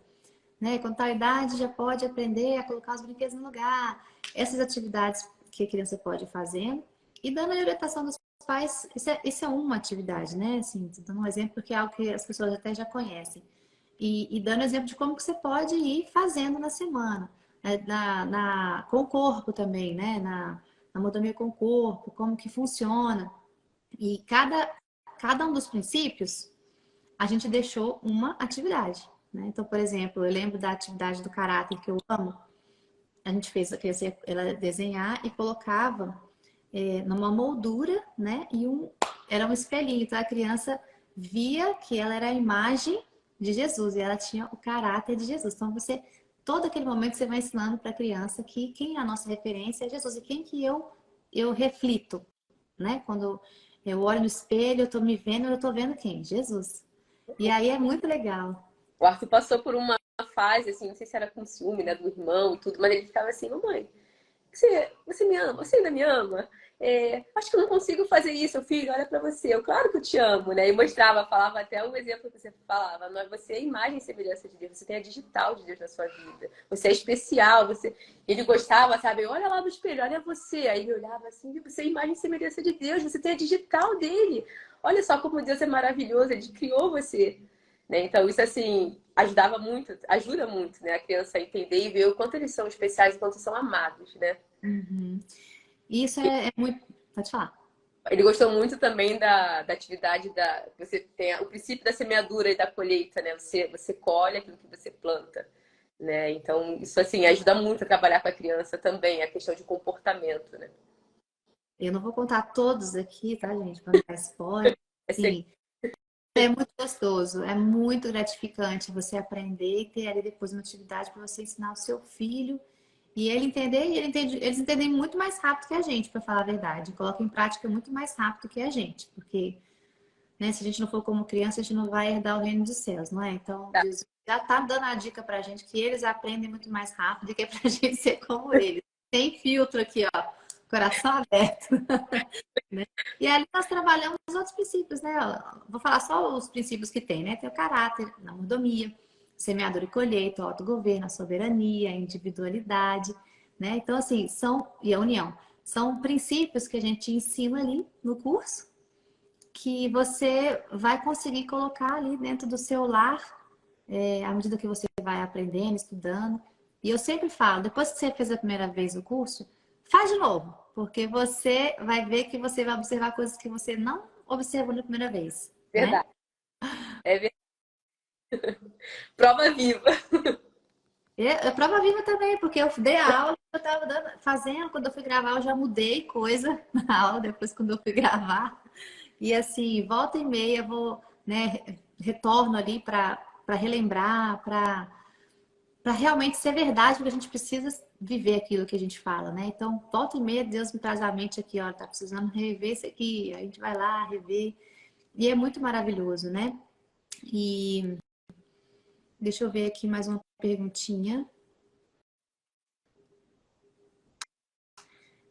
né? Com tal idade já pode aprender a colocar os brinquedos no lugar. Essas atividades que a criança pode fazer e dando a orientação dos pais, isso é uma atividade, né? Assim, dando um exemplo porque é algo que as pessoas até já conhecem. E dando exemplo de como que você pode ir fazendo na semana, né? Com o corpo também, né? Na motomia com o corpo, como que funciona. E cada um dos princípios, a gente deixou uma atividade, né? Então, por exemplo, eu lembro da atividade do caráter que eu amo. A gente fez a criança ela desenhar e colocava numa moldura, né? Era um espelhinho. Então a criança via que ela era a imagem de Jesus e ela tinha o caráter de Jesus. Então todo aquele momento você vai ensinando para a criança que quem é a nossa referência é Jesus e quem que eu reflito, né? Quando eu olho no espelho, eu tô me vendo, eu tô vendo quem? Jesus. E aí é muito legal. O Arthur passou por uma fase, assim, não sei se era com ciúme, né, do irmão e tudo, mas ele ficava assim, mamãe, você me ama? Você ainda me ama? Acho que eu não consigo fazer isso, filho, olha pra você. Eu, claro que eu te amo, né? E mostrava, falava até um exemplo que você falava, mas você é a imagem e semelhança de Deus, você tem a digital de Deus na sua vida, você é especial, você... Ele gostava, sabe? Olha lá no espelho, olha você. Aí ele olhava assim, você é a imagem e semelhança de Deus, você tem a digital dele. Olha só como Deus é maravilhoso, ele criou você. Né? Então, isso, assim, ajudava muito, ajuda muito, né? A criança a entender e ver o quanto eles são especiais, o quanto são amados, né? Uhum. Isso é muito. Pode falar. Ele gostou muito também da atividade da... Você tem o princípio da semeadura e da colheita, né? Você colhe aquilo que você planta, né? Então, isso, assim, ajuda muito a trabalhar com a criança também, a questão de comportamento, né? Eu não vou contar todos aqui, tá, gente? Para não dar spoiler. É ser Sim, é muito gostoso, é muito gratificante você aprender e ter ali depois uma atividade para você ensinar o seu filho e ele entender, e eles entendem muito mais rápido que a gente, para falar a verdade. Coloca em prática muito mais rápido que a gente, porque, né, se a gente não for como criança, a gente não vai herdar o reino dos céus, não é? Então, Jesus já tá dando a dica pra gente que eles aprendem muito mais rápido e que é pra gente ser como eles. Tem filtro aqui, ó, coração aberto. Né? E ali nós trabalhamos os outros princípios, né? Vou falar só os princípios que tem, né? Tem o caráter, a mordomia, semeadura e colheita, o autogoverno, a soberania, a individualidade, né? Então, assim, e a união. São princípios que a gente ensina ali no curso, que você vai conseguir colocar ali dentro do seu lar, à medida que você vai aprendendo, estudando. E eu sempre falo, depois que você fez a primeira vez o curso, faz de novo, porque você vai ver que você vai observar coisas que você não observou na primeira vez, né? verdade. É verdade. Prova viva. É prova viva também, porque eu dei a aula, eu estava fazendo, quando eu fui gravar, eu já mudei coisa na aula, depois quando eu fui gravar. E assim, volta e meia, eu vou, né, retorno ali para relembrar, para realmente ser verdade, porque a gente precisa viver aquilo que a gente fala, né? Então, volta e meia, Deus me traz à mente aqui, ó, tá precisando rever isso aqui, a gente vai lá, rever. E é muito maravilhoso, né? E deixa eu ver aqui mais uma perguntinha.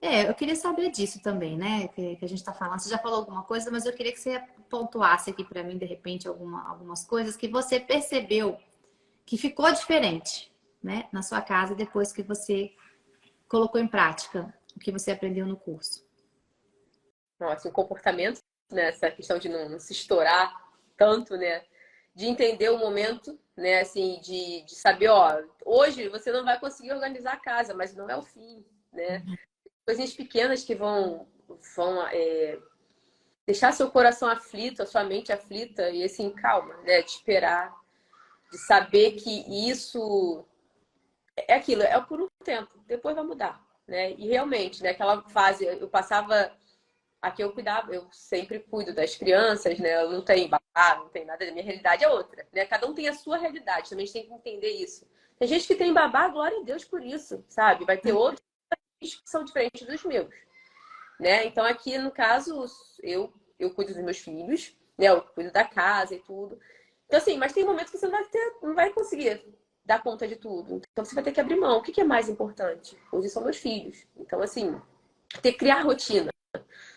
Eu queria saber disso também, né? Que a gente está falando. Você já falou alguma coisa, mas eu queria que você pontuasse aqui para mim, de repente, algumas coisas que você percebeu que ficou diferente, né, na sua casa depois que você colocou em prática o que você aprendeu no curso. Nossa, o comportamento, né? Essa questão de não se estourar tanto, né? De entender o momento, né? Assim, de saber, ó, hoje você não vai conseguir organizar a casa, mas não é o fim, né? Coisinhas pequenas que vão deixar seu coração aflito, a sua mente aflita, e assim, calma, né? De esperar, de saber que isso é aquilo, é por um tempo, depois vai mudar, né? E realmente, né? Aquela fase, eu passava. Aqui eu cuidava, eu sempre cuido das crianças, né? Eu não tenho babá, não tem nada, a minha realidade é outra, né? Cada um tem a sua realidade, também a gente tem que entender isso. Tem gente que tem babá, glória a Deus por isso, sabe? Vai ter outros que são diferentes dos meus, né? Então aqui, no caso, eu cuido dos meus filhos, né? Eu cuido da casa e tudo. Então assim, mas tem momentos que você não vai conseguir dar conta de tudo. Então você vai ter que abrir mão. O que é mais importante? Hoje são meus filhos. Então assim, ter que criar rotina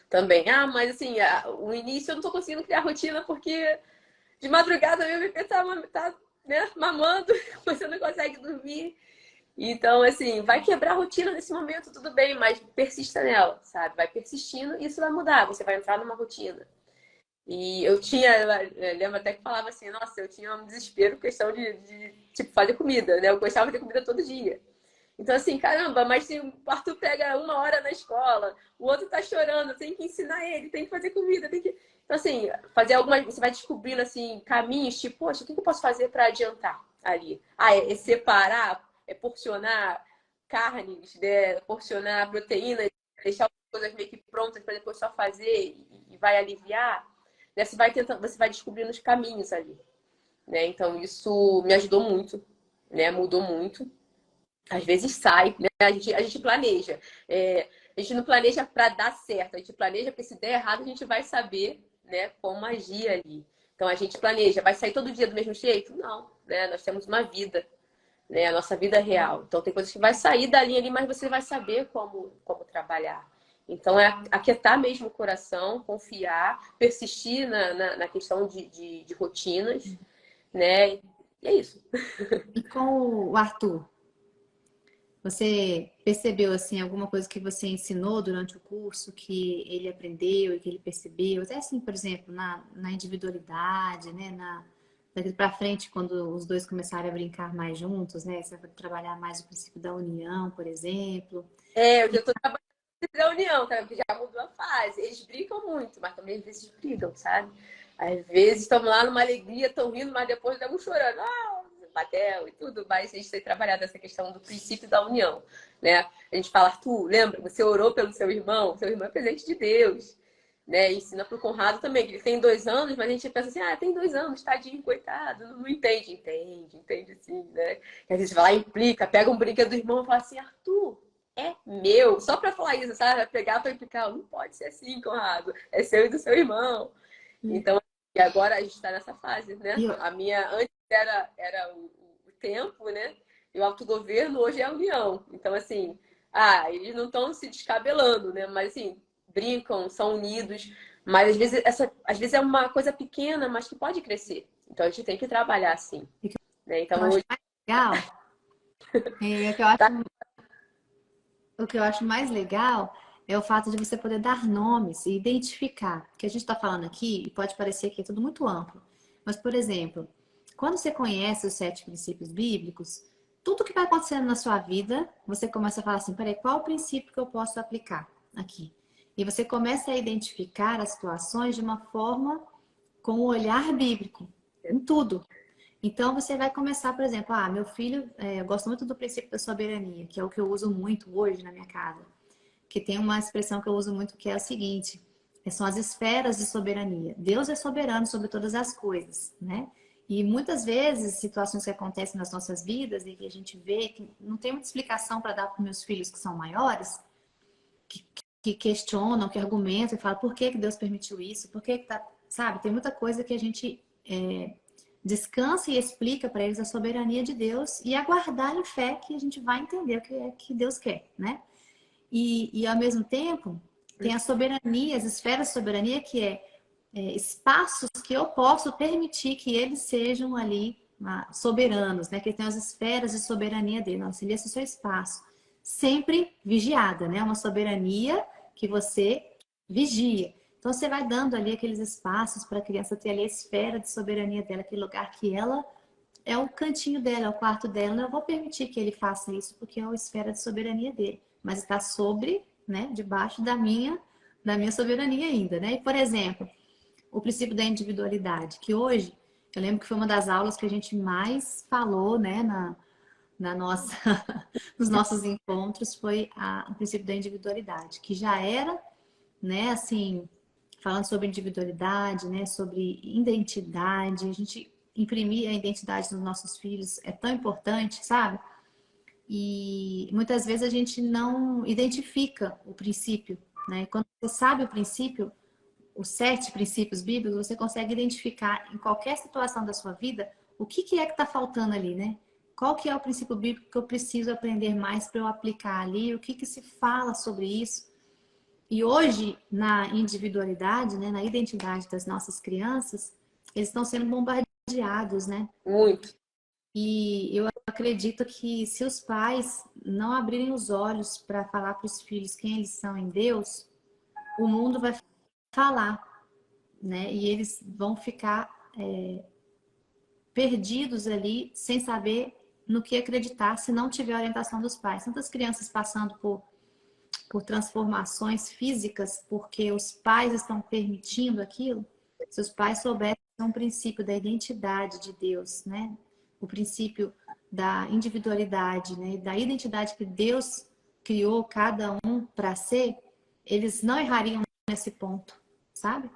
também. Ah, mas assim, o início eu não tô conseguindo criar rotina porque de madrugada meu bebê tá né, mamando, você não consegue dormir. Então, assim, vai quebrar a rotina nesse momento, tudo bem, mas persista nela, sabe? Vai persistindo e isso vai mudar, você vai entrar numa rotina. E eu tinha, eu lembro até que falava assim, nossa, eu tinha um desespero, questão de tipo, fazer comida, né? Eu gostava de ter comida todo dia. Então, assim, caramba, mas se o Arthur pega 1 hora na escola, o outro tá chorando, tem que ensinar ele, tem que fazer comida, tem que. Então, assim, fazer algumas. Você vai descobrindo, assim, caminhos, tipo, poxa, o que eu posso fazer para adiantar ali? Ah, é separar, é porcionar carnes, né? Porcionar proteínas, deixar as coisas meio que prontas para depois só fazer e vai aliviar. Né? Você vai tentando, você vai descobrindo os caminhos ali. Né? Então, isso me ajudou muito, né? Mudou muito. Às vezes sai, né? A gente planeja. A gente não planeja para dar certo, a gente planeja porque se der errado a gente vai saber, né, como agir ali. Então a gente planeja, vai sair todo dia do mesmo jeito? Não, né? Nós temos uma vida, né? A nossa vida real. Então tem coisas que vai sair da linha ali, mas você vai saber como trabalhar. Então é aquietar mesmo o coração, confiar, persistir na questão de rotinas, né? E é isso. E com o Arthur, você percebeu assim alguma coisa que você ensinou durante o curso que ele aprendeu e que ele percebeu? Até assim, por exemplo, na individualidade, né? Daqui para frente, quando os dois começarem a brincar mais juntos, né? Você vai trabalhar mais o princípio da união, por exemplo. Eu já tô trabalhando da união, tá? Porque já mudou a fase. Eles brincam muito, mas também às vezes brigam, sabe? Às vezes estão lá numa alegria, estão rindo, mas depois estão chorando. Ah, bateu e tudo. Mas a gente tem trabalhado essa questão do princípio da união, né? A gente fala, Arthur, lembra? Você orou pelo seu irmão é presente de Deus. Né? Ensina pro Conrado também, que ele tem 2 anos, mas a gente pensa assim, tem 2 anos, tadinho, coitado, não entende. Entende sim, né? E às vezes vai lá, implica, pega um brinquedo do irmão e fala assim, Arthur, é meu. Só pra falar isso, sabe? Vai pegar pra implicar, não pode ser assim, Conrado, é seu e do seu irmão. Então, e agora a gente tá nessa fase, né? E eu A minha, antes era o tempo, né? E o autogoverno hoje é a união. Então, assim, eles não estão se descabelando, né? Mas, assim, brincam, são unidos, mas às vezes é uma coisa pequena, mas que pode crescer. Então a gente tem que trabalhar assim. Né? eu Então acho hoje mais legal, o que eu tá. o que eu acho mais legal é o fato de você poder dar nomes e identificar. O que a gente está falando aqui, e pode parecer que é tudo muito amplo, mas, por exemplo, quando você conhece os 7 princípios bíblicos, tudo que vai acontecendo na sua vida, você começa a falar assim, peraí, qual o princípio que eu posso aplicar aqui? E você começa a identificar as situações de uma forma com o olhar bíblico, em tudo. Então você vai começar, por exemplo, meu filho, eu gosto muito do princípio da soberania, que é o que eu uso muito hoje na minha casa. Que tem uma expressão que eu uso muito que é o seguinte: são as esferas de soberania. Deus é soberano sobre todas as coisas, né? E muitas vezes, situações que acontecem nas nossas vidas e que a gente vê que não tem muita explicação para dar para meus filhos que são maiores, que, que questionam, que argumentam e falam por que Deus permitiu isso, por que tá, sabe? Tem muita coisa que a gente descansa e explica para eles a soberania de Deus e aguardar em fé que a gente vai entender o que é que Deus quer, né? E ao mesmo tempo, tem a soberania, as esferas de soberania, que espaços que eu posso permitir que eles sejam ali soberanos, né? Que tem as esferas de soberania dele. Nossa, esse é o seu espaço. Sempre vigiada, né? Uma soberania que você vigia. Então, você vai dando ali aqueles espaços para a criança ter ali a esfera de soberania dela, aquele lugar que ela é o cantinho dela, é o quarto dela. Eu vou permitir que ele faça isso porque é a esfera de soberania dele. Mas está sobre, né? Debaixo da minha soberania ainda, né? E, por exemplo, o princípio da individualidade, que hoje, eu lembro que foi uma das aulas que a gente mais falou, né, na nossa, nos nossos encontros, foi o princípio da individualidade, que já era, né, assim, falando sobre individualidade, né, sobre identidade, a gente imprimir a identidade dos nossos filhos é tão importante, sabe? E muitas vezes a gente não identifica o princípio, né? Quando você sabe o princípio, os 7 princípios bíblicos, você consegue identificar em qualquer situação da sua vida o que é que está faltando ali, né? Qual que é o princípio bíblico que eu preciso aprender mais para eu aplicar ali? O que se fala sobre isso? E hoje, na individualidade, né, na identidade das nossas crianças, eles estão sendo bombardeados, né? Muito. E eu acredito que se os pais não abrirem os olhos para falar para os filhos quem eles são em Deus, o mundo vai falar, né? E eles vão ficar perdidos ali, sem saber no que acreditar, se não tiver orientação dos pais. Tantas crianças passando por transformações físicas, porque os pais estão permitindo aquilo. Se os pais soubessem um princípio da identidade de Deus, né? O princípio da individualidade, né? Da identidade que Deus criou cada um para ser, eles não errariam nesse ponto, sabe?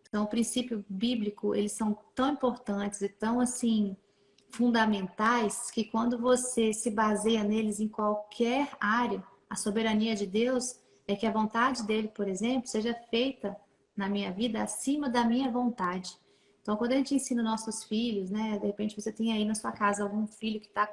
Então, o princípio bíblico, eles são tão importantes e tão, assim, fundamentais que quando você se baseia neles em qualquer área, a soberania de Deus é que a vontade dele, por exemplo, seja feita na minha vida acima da minha vontade. Então, quando a gente ensina nossos filhos, né, de repente você tem aí na sua casa algum filho que está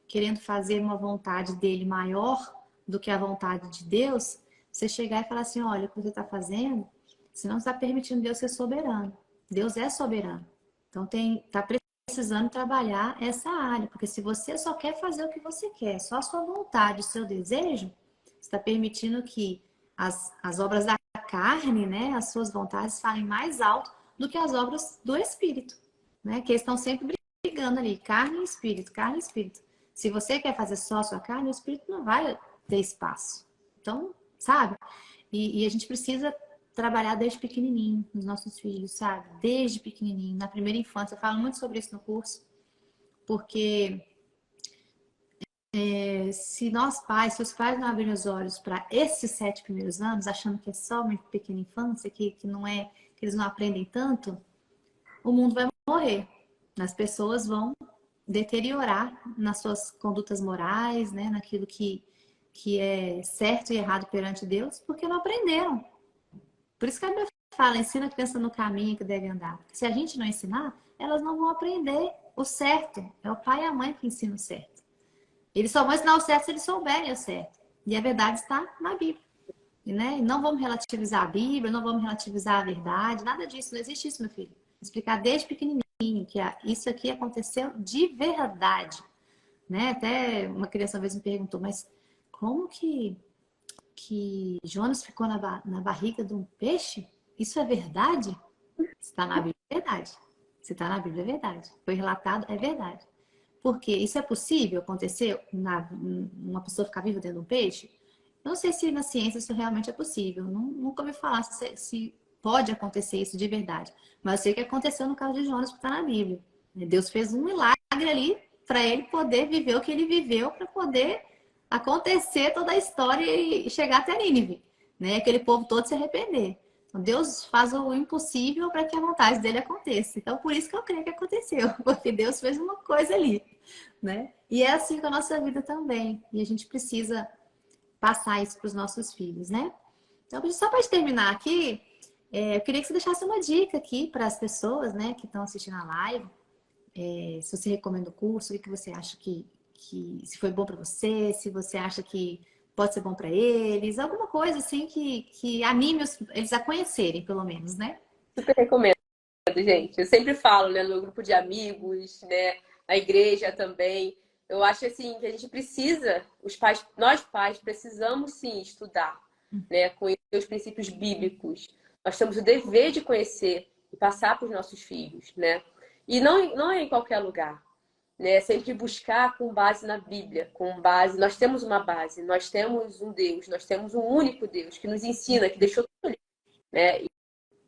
querendo fazer uma vontade dele maior do que a vontade de Deus, você chegar e falar assim, olha, o que você está fazendo, você não está permitindo Deus ser soberano. Deus é soberano. Então, está precisando trabalhar essa área, porque se você só quer fazer o que você quer, só a sua vontade, o seu desejo, está permitindo que as obras da carne, né, as suas vontades falem mais alto do que as obras do Espírito, né, que eles estão sempre brigando ali, carne e Espírito, carne e Espírito. Se você quer fazer só a sua carne, o Espírito não vai ter espaço. Então, sabe? E a gente precisa trabalhar desde pequenininho nos nossos filhos, sabe? Desde pequenininho, na primeira infância. Eu falo muito sobre isso no curso, porque se os pais não abrirem os olhos para esses 7 primeiros anos, achando que é só uma pequena infância, que não é, que eles não aprendem tanto, o mundo vai morrer. As pessoas vão deteriorar nas suas condutas morais, né? Naquilo que é certo e errado perante Deus, porque não aprenderam. Por isso que a Bíblia fala, ensina a criança no caminho que deve andar. Porque se a gente não ensinar, elas não vão aprender o certo. É o pai e a mãe que ensinam o certo. Eles só vão ensinar o certo se eles souberem o certo. E a verdade está na Bíblia. Né? E não vamos relativizar a Bíblia, não vamos relativizar a verdade, nada disso. Não existe isso, meu filho. Explicar desde pequenininho que isso aqui aconteceu de verdade. Né? Até uma criança uma vez me perguntou, mas como que Jonas ficou na barriga de um peixe? Isso é verdade? Se está na Bíblia, é verdade. Se está na Bíblia, é verdade. Foi relatado, é verdade. Porque isso é possível acontecer uma pessoa ficar viva dentro de um peixe? Eu não sei se na ciência isso realmente é possível. Nunca ouvi falar se pode acontecer isso de verdade. Mas eu sei que aconteceu no caso de Jonas, que está na Bíblia. Deus fez um milagre ali para ele poder viver o que ele viveu, para poder acontecer toda a história e chegar até Nínive, né? Aquele povo todo se arrepender. Então, Deus faz o impossível para que a vontade dele aconteça. Então, por isso que eu creio que aconteceu, porque Deus fez uma coisa ali, né? E é assim com a nossa vida também. E a gente precisa passar isso para os nossos filhos, né? Então, só para terminar aqui, eu queria que você deixasse uma dica aqui para as pessoas, né, que estão assistindo a live. Se você recomenda o curso, o que você acha que se foi bom para você, se você acha que pode ser bom para eles, alguma coisa assim que anime eles a conhecerem, pelo menos, né? Super recomendo, gente. Eu sempre falo, né, no meu grupo de amigos, né, na igreja também. Eu acho assim que a gente precisa, os pais, nós pais precisamos sim estudar, né, conhecer os princípios bíblicos. Nós temos o dever de conhecer e passar para os nossos filhos, né? E não é em qualquer lugar, né? Sempre buscar com base na Bíblia, com base. Nós temos uma base, nós temos um Deus, nós temos um único Deus que nos ensina, que deixou tudo ali, né?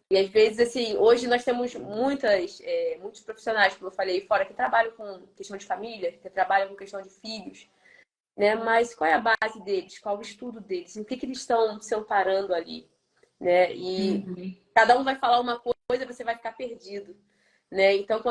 E às vezes, assim, hoje nós temos muitos profissionais, como eu falei, fora que trabalham com questão de família, que trabalham com questão de filhos, né? Mas qual é a base deles? Qual o estudo deles? Em que eles estão se amparando ali, né? E cada um vai falar uma coisa, você vai ficar perdido, né? Então,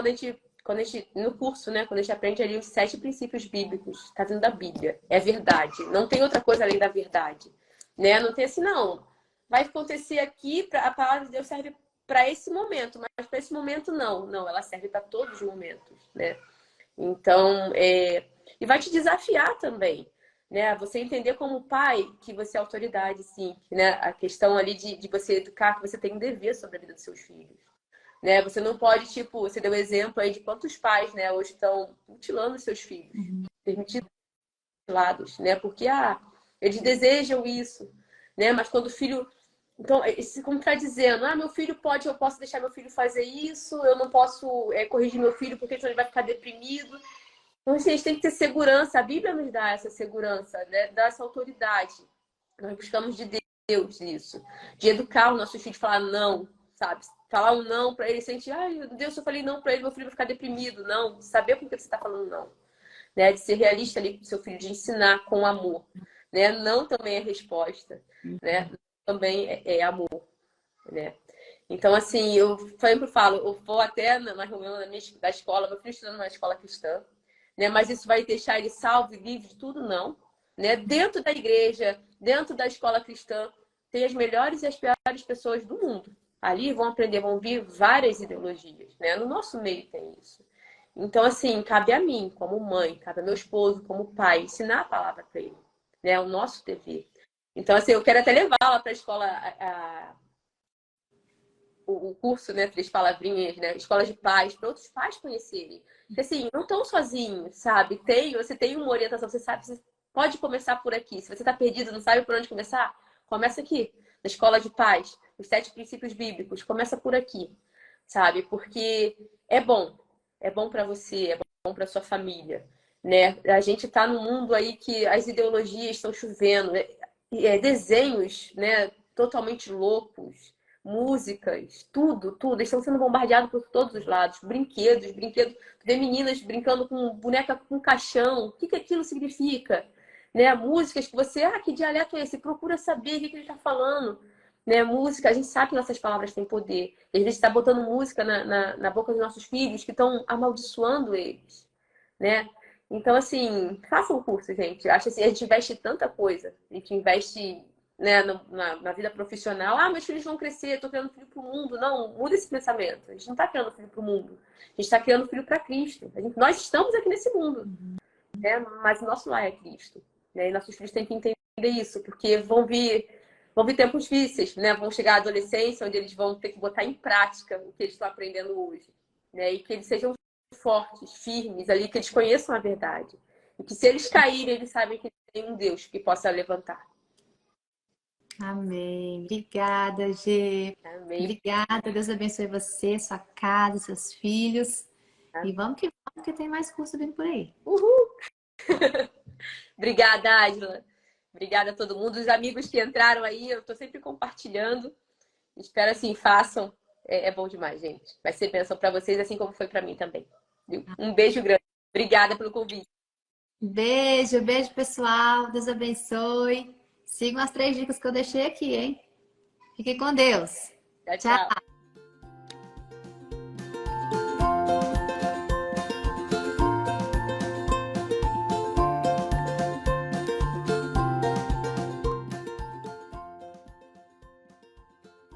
no curso, né? Quando a gente aprende ali os 7 princípios bíblicos, tá vindo da Bíblia, é verdade. Não tem outra coisa além da verdade, né? Não tem assim, não. Vai acontecer aqui, a palavra de Deus serve para esse momento, mas para esse momento não. Não, ela serve para todos os momentos, né? Então, e vai te desafiar também, né? Você entender como pai que você é autoridade, sim, né? A questão ali de você educar, que você tem um dever sobre a vida dos seus filhos, né? Você não pode, tipo, você deu exemplo aí de quantos pais, né, hoje estão mutilando os seus filhos, permitindo mutilados, né? Porque, eles desejam isso, né? Mas quando o filho... Então, se contradizendo, meu filho pode, eu posso deixar meu filho fazer isso, eu não posso corrigir meu filho porque senão ele vai ficar deprimido. Então, assim, a gente tem que ter segurança. A Bíblia nos dá essa segurança, né? Dá essa autoridade. Nós buscamos de Deus isso. De educar o nosso filho, de falar não, sabe? Falar um não para ele, sentir, meu Deus, se eu falei não para ele, meu filho vai ficar deprimido. Não, saber por que você está falando não. Né? De ser realista ali com o seu filho, de ensinar com amor. Né? Não também é resposta, né? Também é amor, né? Então, assim, eu sempre falo, eu vou até na reunião da escola, meu filho estudando na escola cristã, né? Mas isso vai deixar ele salvo e livre de tudo? Não. Né? Dentro da igreja, dentro da escola cristã, tem as melhores e as piores pessoas do mundo. Ali vão aprender, vão vir várias ideologias, né? No nosso meio tem isso. Então, assim, cabe a mim, como mãe, cabe ao meu esposo, como pai, ensinar a palavra para ele, né? É o nosso dever. Então, assim, eu quero até levá-la para a escola, o curso, né, 3 palavrinhas, né, escola de pais, para outros pais conhecerem. Porque, assim, não estão sozinhos, sabe? Você tem uma orientação, você sabe, você pode começar por aqui. Se você está perdido, não sabe por onde começar, começa aqui, na escola de pais, os 7 princípios bíblicos, começa por aqui, sabe? Porque é bom para você, é bom para sua família, né? A gente está num mundo aí que as ideologias estão chovendo, desenhos, né, totalmente loucos, músicas, tudo, eles estão sendo bombardeados por todos os lados, brinquedos, vê meninas brincando com boneca com caixão, o que aquilo significa? Né? Músicas que você, que dialeto é esse? Procura saber o que ele está falando. Né? Música, a gente sabe que nossas palavras têm poder. E a gente está botando música na boca dos nossos filhos que estão amaldiçoando eles. Né? Então, assim, façam um curso, gente. Acho assim, a gente investe tanta coisa. A gente investe, né, na vida profissional. Meus filhos vão crescer, estou criando filho para o mundo. Não, muda esse pensamento. A gente não está criando filho para o mundo. A gente está criando filho para Cristo. Nós estamos aqui nesse mundo, né? Mas o nosso lar é Cristo. Né? E nossos filhos têm que entender isso, porque vão vir tempos difíceis, né? Vão chegar à adolescência, onde eles vão ter que botar em prática o que eles estão aprendendo hoje. Né? E que eles sejam fortes, firmes ali, que eles conheçam a verdade. E que se eles caírem, eles sabem que tem um Deus que possa levantar. Amém. Obrigada, Gê. Amém. Obrigada. Deus abençoe você, sua casa, seus filhos. Amém. E vamos que vamos, que tem mais curso vindo por aí. Uhul! Obrigada, Adila. Obrigada a todo mundo. Os amigos que entraram aí, eu estou sempre compartilhando. Espero assim, façam. É bom demais, gente. Vai ser bênção para vocês, assim como foi para mim também. Um beijo grande. Obrigada pelo convite. Beijo, pessoal. Deus abençoe. Sigam as 3 dicas que eu deixei aqui, hein? Fiquem com Deus. Tchau, tchau.